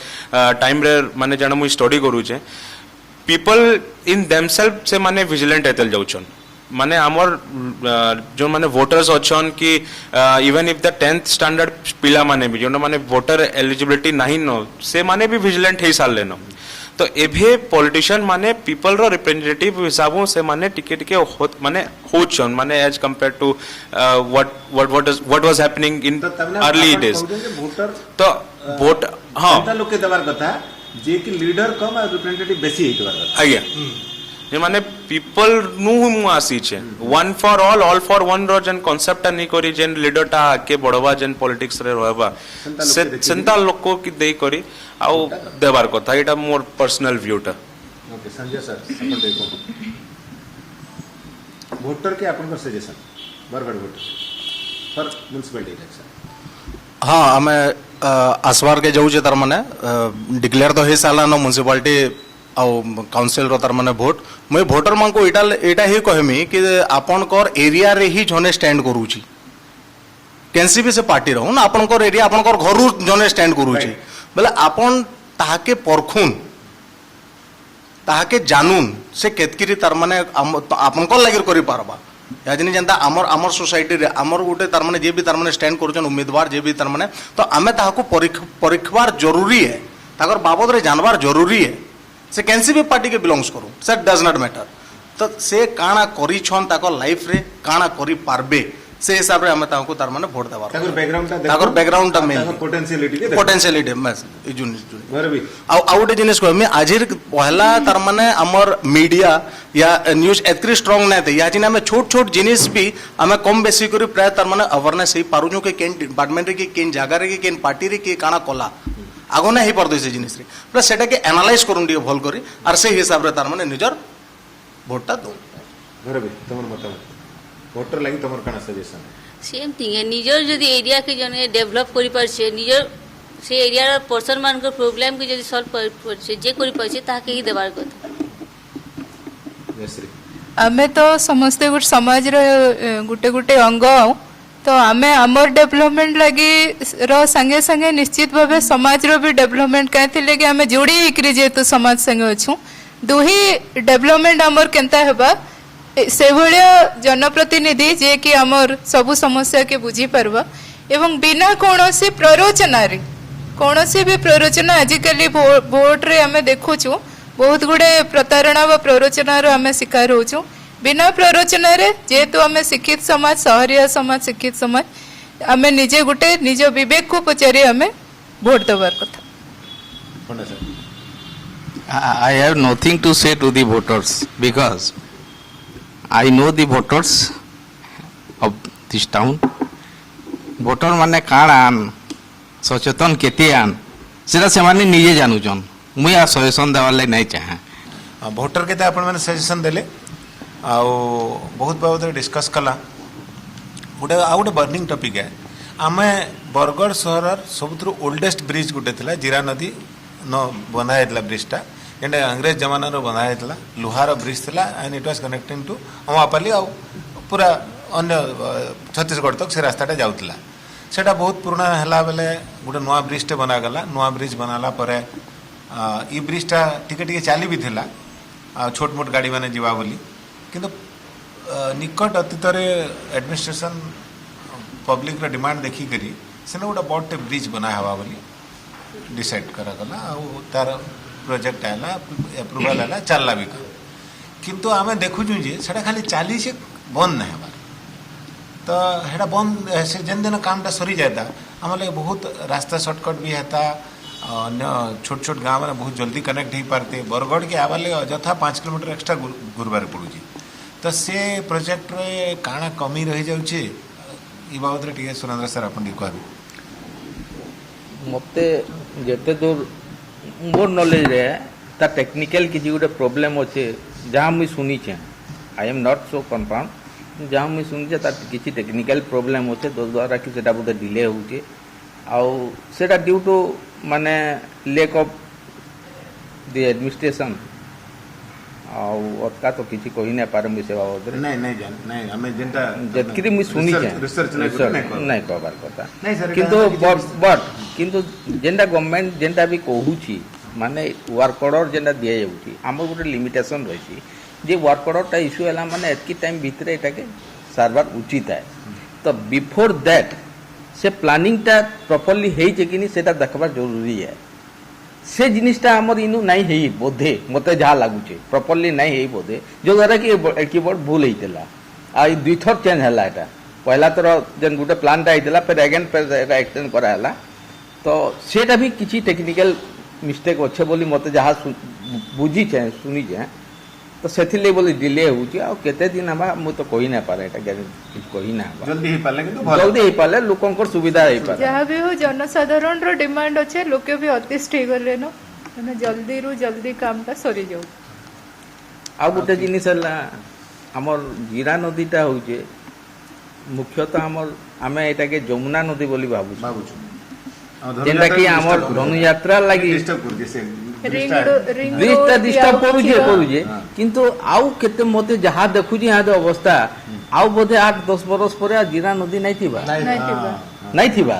टाइम रे माने जण मुई स्टडी करू छे पीपल इन देमसेल्फ से माने विजिलेंट एतल जाउछन माने हमर जो माने वोटर्स अछन कि even if the 10th standard पिला माने भी जो माने वोटर एलिजिबिलिटी नहीं नो से माने भी विजिलेंट हे साल लेनो तो एभे पॉलिटिशियन माने पीपल रो रिप्रेजेंटेटिव हिसाबो से माने टिके टिके माने होचन माने as compare to what was happening in early days तो वोट हां जनता लोग के दबार कथा जे कि लीडर कम और रिप्रेजेंटेटिव बेसी हेतबार कथा आज्ञा जे माने पीपल नु मु आसी छे one for all for one रो जेन कांसेप्ट नहीं करी जेन लीडर टा आके बढ़वा जेन पॉलिटिक्स रे रहबा सेंता लोक को की देई करी आउ देबार कथा एटा मोर पर्सनल व्यू टा ओके संजय सर अपन देखो वोटर के आपन suggestion Bargarh voter for municipal election हाँ आम आसबार के जाऊे तार माने डिक्लेयर तो हो सारा न म्युनिसिपालिटी आउ काउंसिल रो तार माने भोट मुई भोटर मान को एटा ही कहमी कि आपन कर एरिया रे ही जने स्टैंड करूची कैंसी भी से पार्टी रहू ना आपन कर एरिया आपन कर घर जने स्टैंड करूची बोले आपन ताहाके परखुन ताहाके जानून से केतकिरी तार माने आपन को लागिर करि पारबा याजनी जनता आमर सोसाइटी रे आमर गोटे तार माने जे भी तार माने स्टैंड करूछन उम्मीदवार जे भी तार माने तो आमे ताहाको परिखवार जरूरी है ताकर बाबद रे जानवार जरूरी है से कैंसी भी पार्टी के बिलोंग्स करू से डज नॉट मैटर तो से काना करी छन ताकर लाइफ रे काना करी पारबे से हिसाब रे हमें ताको तार माने वोट देबार ताकर बैकग्राउंड टा मेन पोटेंशियलिटी मस इजुन बरबी आउ गोटे जिनिस कहमी आजिर पहला तार माने हमर मीडिया या न्यूज एतरी स्ट्रांग नै थे या जिन हमें छोट छोट जिनिस भी हमें कम बेसी करी प्राय तार माने अवेयरनेस ही पारुजो के केन डिपार्टमेंट रे के केन जागा रे के केन पार्टी रे के काना कला आगो ना ही परदो से जिनिस रे प्लस सेटा के एनालाइज करून दियो भल करी आर से हिसाब रे तार माने निजर वोटटा दो बरबी तमर मतामत वोटर लागि तमर काना सजेशन सेम थिंग है निजर जदि एरिया के जने डेवलप करि परछे निजर से एरिया रो पर्सन मान को प्रॉब्लम के जदि सॉल्व कर परछे जे करि परछे ताके ही देबार कथा जयश्री आमे तो समस्ते गुट समाज रो गुटे गुटे अंग तो आमे आमर डेवलपमेंट लगी रो संगे संगे निश्चित भावे समाज रो भी डेवलपमेंट कहते लगे आमे जोड़ी एकरी जेतु समाज संगे अछु दुही डेवलपमेंट आमर केनता हेबा से भलिया जनप्रतिनिधि जे कि आमर सबु समस्या के बुझी परबा एवं बिना कोनोसी प्ररोचना रे कोनोसी भी प्ररोचना आजिकली वोट रे आमे देखुछु बहुत गुडे प्रतारणा व प्ररोचना रो आमे शिकार होछु बिना प्ररोचना रे जेतु आमे शिक्षित समाज शहरिया समाज शिक्षित समाज आमे निजे गुटे निज विवेक को पचारि आमे वोट देबार कथा पंडा sir I have nothing to say to the voters because I know the voters of this town. voter माने काण आन सचेतन केते आन सेटा से माने निजे जानुचन मुई आ सजेशन देवार ले नहीं चाहे भोटर के आपण मैंने सजेशन देले आ बहुत बाबद डिस्कस कला गोटे आ गोटे बर्निंग टॉपिक है आमे बरगढ़ सहर सबुठ ओल्डेस्ट ब्रिज गोटे थिला जीरा नदी न बनाए ब्रिजटा जेटा अंग्रेज जमाना बनाए लुहार ब्रिज थिला and it was connecting to Amapali आ पूरा अन्य छत्तीसगढ़ तक से रास्ताटा जाउतला सेटा बहुत पुराना हला बेले गोटे नुआ ब्रिजटे बनागला नुआ ब्रिज बनाला परे ई ब्रिजटा टिके टिके चाली भी थिला छोट मोट गाड़ी माने जीवा बोली किंतु निकट अतीत एडमिनिस्ट्रेशन पब्लिक रा डिमांड देखी करी सेने गोटे बड़टे ब्रिज बना हवा बोली डिसाइड करागला आ तार प्रोजेक्ट आला अप्रूवल आला चलला भी किंतु आमे देखुछु जे सेटा खाली चाली से बंद नहीं हवा तो हेटा बंद से जेन दिन कामटा सरी जाता आम लगे बहुत रास्ता शॉर्टकट भी हेता अन्य छोट छोट गाँव में बहुत जल्दी कनेक्ट हो पारते बरगढ़ के आवा लगे अଯଥା 5 किलोमीटर एक्स्ट्रा घुरबार पड़ुची तो से प्रोजेक्ट रे काना कमी रही जाउछे ई बाबत रे टिके सुरेंद्र सर अपन कहबे मते जेते दूर मोर नॉलेज रे ता टेक्निकल किसी गोटे प्रॉब्लम अच्छे जहाँ मुई सुनी छे I am not so confirm जहाँ मुई सुनी छे ता किसी टेक्निकल प्रॉब्लम अच्छे तो द्वारा कि सेटा बोधे डिले होउछे आउ सेटा ड्यू टू माने लैक ऑफ द एडमिनिस्ट्रेशन आउ अतका तो किसी कहि नै पारे मुई सेवा बाबद नहीं नहीं जान नहीं हमें जेंटा जतकरी मुई सुनी छे रिसर्च नहीं कहबार कथा नहीं सर किंतु बट किंतु जेंटा गवर्नमेंट जेंटा भी कहूची माने वर्क ऑर्डर जेंटा दिया जाउची हमर गोटे लिमिटेशन रही जे वर्क ऑर्डरटा इश्यू हला माने एतकी टाइम भीतर एटाके सारबार उचित है तो बिफोर दैट से प्लानिंगटा प्रॉपर्ली हेई जे कि सेटा देखबा जरूरी है से जिनिसटा हमर इनु नहीं हेई बोधे मते जा लागुचे प्रॉपर्ली नहीं हेई बोधे जो द्वारा कि कीबोर्ड भूल हेइतला आ दुई थर चेंज हला एटा पहला तर जेन गुटे प्लानटा हेइतला फिर अगेन फिर एटा एक्सटेंड करा हला तो सेटा भी किछि टेक्निकल मिस्टेक अच्छे बोली मते जहाँ बुझी छे सुनी छे तो से बोले डिले होते दिन हवा मुझे तो कही ना पारे कही ना जल्दी ही पाले किंतु भल जल्दी हो पारे लोक सुविधा हो पारे जहाँ भी हो जनसाधारण रो डिमांड अच्छे लोक भी अतिष्ठ हो गले न मैंने जल्दी रू जल्दी काम टा सरी जाऊ आ गोटे जिनिस आमर जीरा नदीटा हूँ मुख्यतः आमर आम एटा के जमुना नदी बोली भावुँ बाबूछु जेनटा कि आमर धनुयात्रा लगी डिस्टर्ब कर जे से ब्रिजटा डिस्टर्ब करुजे किंतु आउ केते मते जहाँ देखुजी यहाँ अवस्था आउ बोधे 8-10 बरस पर जीरा नदी नहीं थिबा नहीं थिबा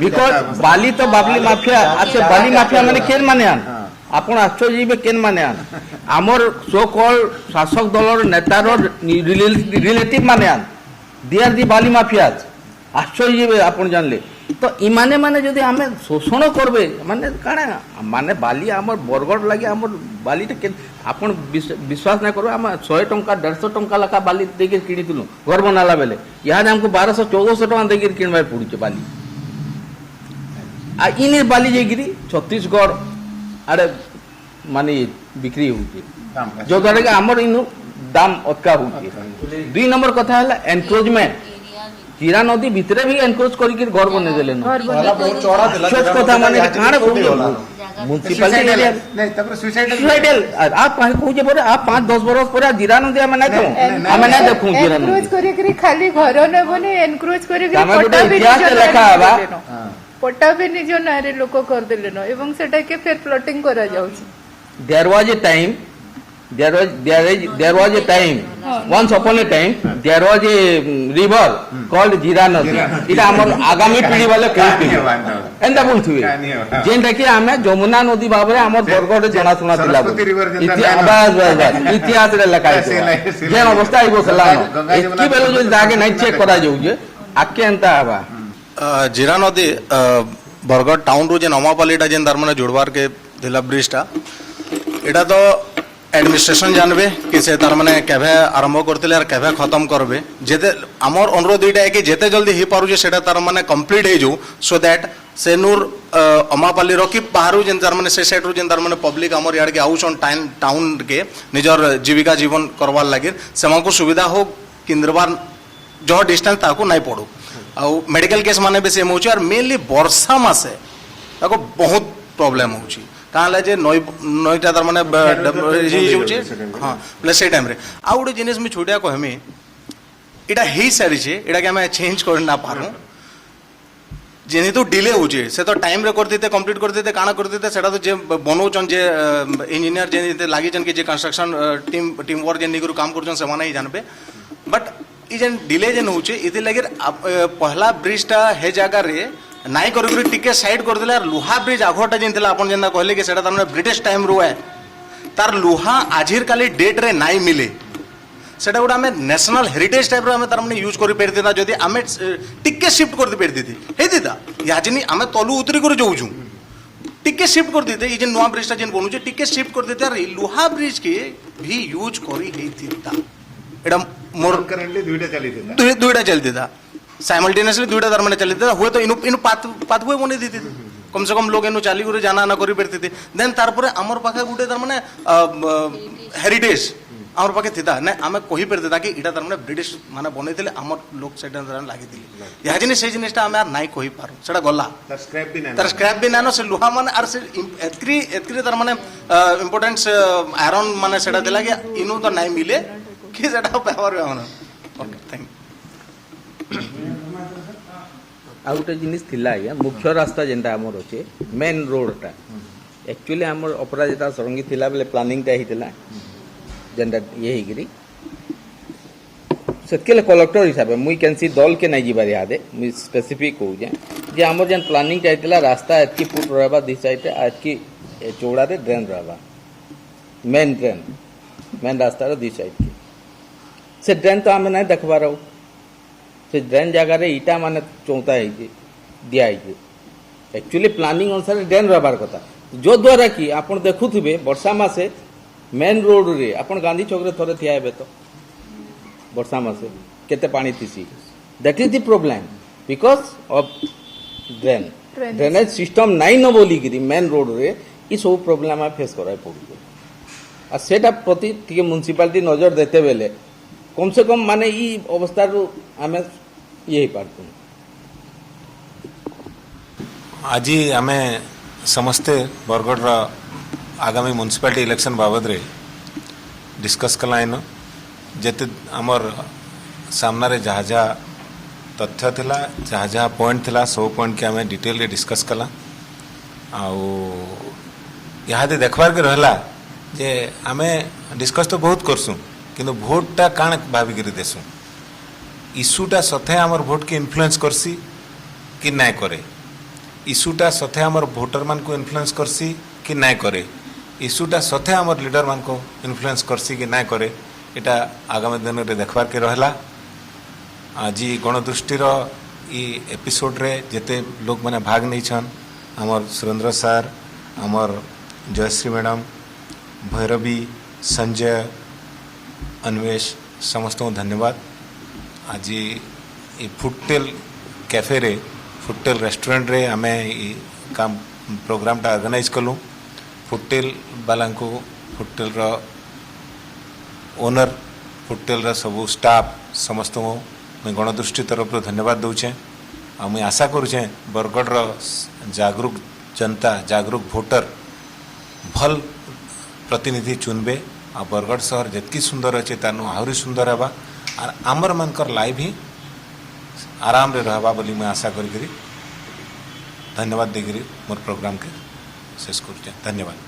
बिकॉज बाली तो बाबली माफिया अच्छा बाली माफिया माने केन माने आन आपण आश्चर्य जीवे केन माने आन आमर सो कॉल शासक दलर नेतार रिलेटिव माने आन they are the Bali mafias आश्चर्य जीवे आपण जानले तो इमाने माने जदि आमे शोषण करबे माने काना माने बाली हमर बरगड़ लागि हमर बालीटा के आपण विश्वास ना करो हम 100 टंका 150 टंका लका बाली देके किनितुनु घर बनाला बेले यहाँ हमको 1200-1400 टंका देके किनबाय पड़ुचे बाली आ इने बाली जेगिरी छत्तीसगढ़ आड़े माने बिक्री होउचे जो द्वारा के हमर इनु दाम अटका होउचे 2 नंबर कथा हला एनक्रोचमेंट जीरा नदी भितरे भी एनक्रोच करके घर बने देले न बहुत चौड़ा दिला छोट कथा माने काण म्युनिसिपालिटी एरिया नहीं तपर सुसाइडल सुसाइडल आप कहूजे बोले आप 5-10 बरस पर जीरा नदी हम नहीं तो हम नहीं देखू जीरा नदी एनक्रोच करे खाली घर न बने एनक्रोच करे तमे गोटे इतिहास लेखा हवा पट्टा भी निज नारे लोक कर देले न एवं सेटा के फिर प्लॉटिंग करा जाउची there was a time there was a time once upon a time there was a river called Jira Nadi ita amar agami pidi wale kehti enda bolthibe jenta ki ame Jamuna nodi babare amar borgod jana suna thila इतिहास रे लखा जे अवस्था आइबो खलानो एकी बेलो जो जागे नहीं check करा जाउ जे आके एंता हवा जीरा नदी बरगढ़ टाउन रू जे नमापालीटा जेन तार माने जोड़वार के थिला ब्रिजटा एटा तो एडमिनिस्ट्रेशन जानबे कि से तार माने केभे आरंभ करथिले और केभे खत्म करबे जेते हमर अनुरोध एटा है कि जेते जल्दी ही पारु जे सेटा तार माने कंप्लीट हे जो सो दैट सेनुर अमापाली रो कि बाहरु जेन तार माने से सेट रू जेन तार माने पब्लिक हमर याड के आउसन टाउन के निजर जीविका जीवन करवार लागि सेमाको सुविधा हो केंद्रवार जो डिस्टेंस ताको नहीं पड़ो आ मेडिकल केस माने भी सेम होची और मेनली वर्षा मासे ताको बहुत प्रॉब्लम होची काला जे नईटा तार माने जी होची हां प्लस से टाइम रे आ उडे जिनिस में छोटिया को हमें एटा हे सारी छे एटा के हमें चेंज कर ना पारू जेनी तो डिले होची से तो टाइम रे कर देते कंप्लीट कर देते काना कर देते सेटा तो जे बनोचन जे इंजीनियर जे लागि जन के जे कंस्ट्रक्शन टीम वर्क जे निगुर काम करछन से माने ही जानबे बट ई जेन डिले जेन होची इति लागि पहला ब्रिजटा हे जगह रे नाई करी टिके साइड कर देले लुहा ब्रिज आघोटा जेन थिला अपन जेन कहले कि सेटा तारने ब्रिटिश टाइम रो है तार लुहा आजिर काली डेट रे नाई मिले सेटा गुडा हमें नेशनल हेरिटेज टाइप रो हमें तार माने यूज करि परथिता जदी हमें टिके शिफ्ट कर दे परथिती हे दिता याजनी हमें तलु उतरी कर जाउछु टिके शिफ्ट कर देते ई जे नवा ब्रिजटा जेन बनू जे टिके शिफ्ट कर देते और लुहा ब्रिज के भी यूज करी हेतिता एडा मोर करंटली दुईटा चली था साइमल्टेनियसली दुईटा तार माने चली था हुए तो इनु पाथवे बने देते कम से कम लोग इनु चाली गुरे जाना ना करी परते थे देन तार परे हमर पाखे गुटे तार माने हेरिटेज हमर पाखे थिता ने हमें कहि परते था कि इटा तार माने ब्रिटिश माने बनेथिले हमर लोक सेटा तार लागि दिले याजिनी से जिनिसटा हमें नाइ कहि पारो सेटा गला तार स्क्रैप भी नानो से लोहा माने आर से एतक्री तार माने इंपोर्टेंस आयरन माने सेटा देला कि इनु तो नाइ मिले कि सेटा पावर होना ओके थैंक आ गोटे जिनिस थिला आज्ञा मुख्य रास्ता जेनटा हमर अच्छे मेन रोडटा एक्चुअली हमर अपराजिता सरंगी थिला बेले प्लानिंगटा हितला जेनटा ये हिगिरी सेतकेले कलेक्टर हिसाब मुई कैंसी दल के नहीं जीबार यादे मुई स्पेसिफिक हो जे हमर जेन प्लानिंगटा हितला रास्ता एतकी फुट रहबा दिस साइड एतकी चौड़ा रे ड्रेन रहबा मेन रास्ता रे दिस साइड की से ड्रेन तो हमें नहीं देखबा रहो से ड्रेन जगह रे इटा माने चौथा है दिया है एक्चुअली प्लानिंग अनुसार ड्रेन रहबार कथा जो द्वारा कि आपण देखुथिबे वर्षा मासे मेन रोड रे आपण गांधी चौक रे थोड़े थिया हेबे तो वर्षा मासे केते पानी थिसी that is the problem because of drainage system नहीं न बोली कि मेन रोड रे ई सब प्रॉब्लम आ फेस कराय पड़ुछे আর সেটা প্রতি টিকে म्युनिसिपालिटी नजर देते बेले कम से कम माने ई अवस्था आमे ये पारतु आज आम समस्ते बरगढ़ आगामी म्युनिसिपालिटी इलेक्शन बाबद रे डिस्कस कला इन जेते आमर सामना रे जहाँ जहाँ तथ्य थिला जहाँ जहाँ पॉइंट थिला सब पॉइंट के आम डिटेल रे डिस्कस कला यहाँ देखबार के रहला जे आम डिस्कस तो बहुत करसु किंतु भोटटा काण भाविक देसु इश्यूटा सथे आमर भोट के इन्फ्लुएंस करसी कि नाय करे इश्यूटा सथे आमर भोटर मान को इन्फ्लुएंस करसी कि नाय करे इश्यूटा सथे आमर लीडर मान को इन्फ्लुएंस करसी कि नाय करे एटा आगामी दिन रे देखबार के रहला आज गणदृष्टिर ई एपिसोड रे जेते लोग माने भाग नहीं छन आमर सुरेंद्र सर आमर जयश्री मैडम भैरवी संजय अन्वेष समस्त धन्यवाद आज ये फुटटेल कैफे रे फुटटेल रेस्टोरेंट रे आमे काम प्रोग्राम टा ऑर्गेनाइज कलु फुटटेल वाला को फुटटेल रो ओनर फुटटेल रो सब स्टाफ समस्त को मैं गणदृष्टि तरफ धन्यवाद दूचे आ मैं आशा करुचे बरगढ़ रो जागरूक जनता जागरूक वोटर भल प्रतिनिधि चुनबे आ बरगढ़ शहर जितकी सुंदर अच्छे तानु आहरी सुंदर हेबा और आमर मानकर लाइफ ही आराम रे रहबा बोली मैं आशा करी धन्यवाद देगिरी मोर प्रोग्राम के शेष करुचे धन्यवाद।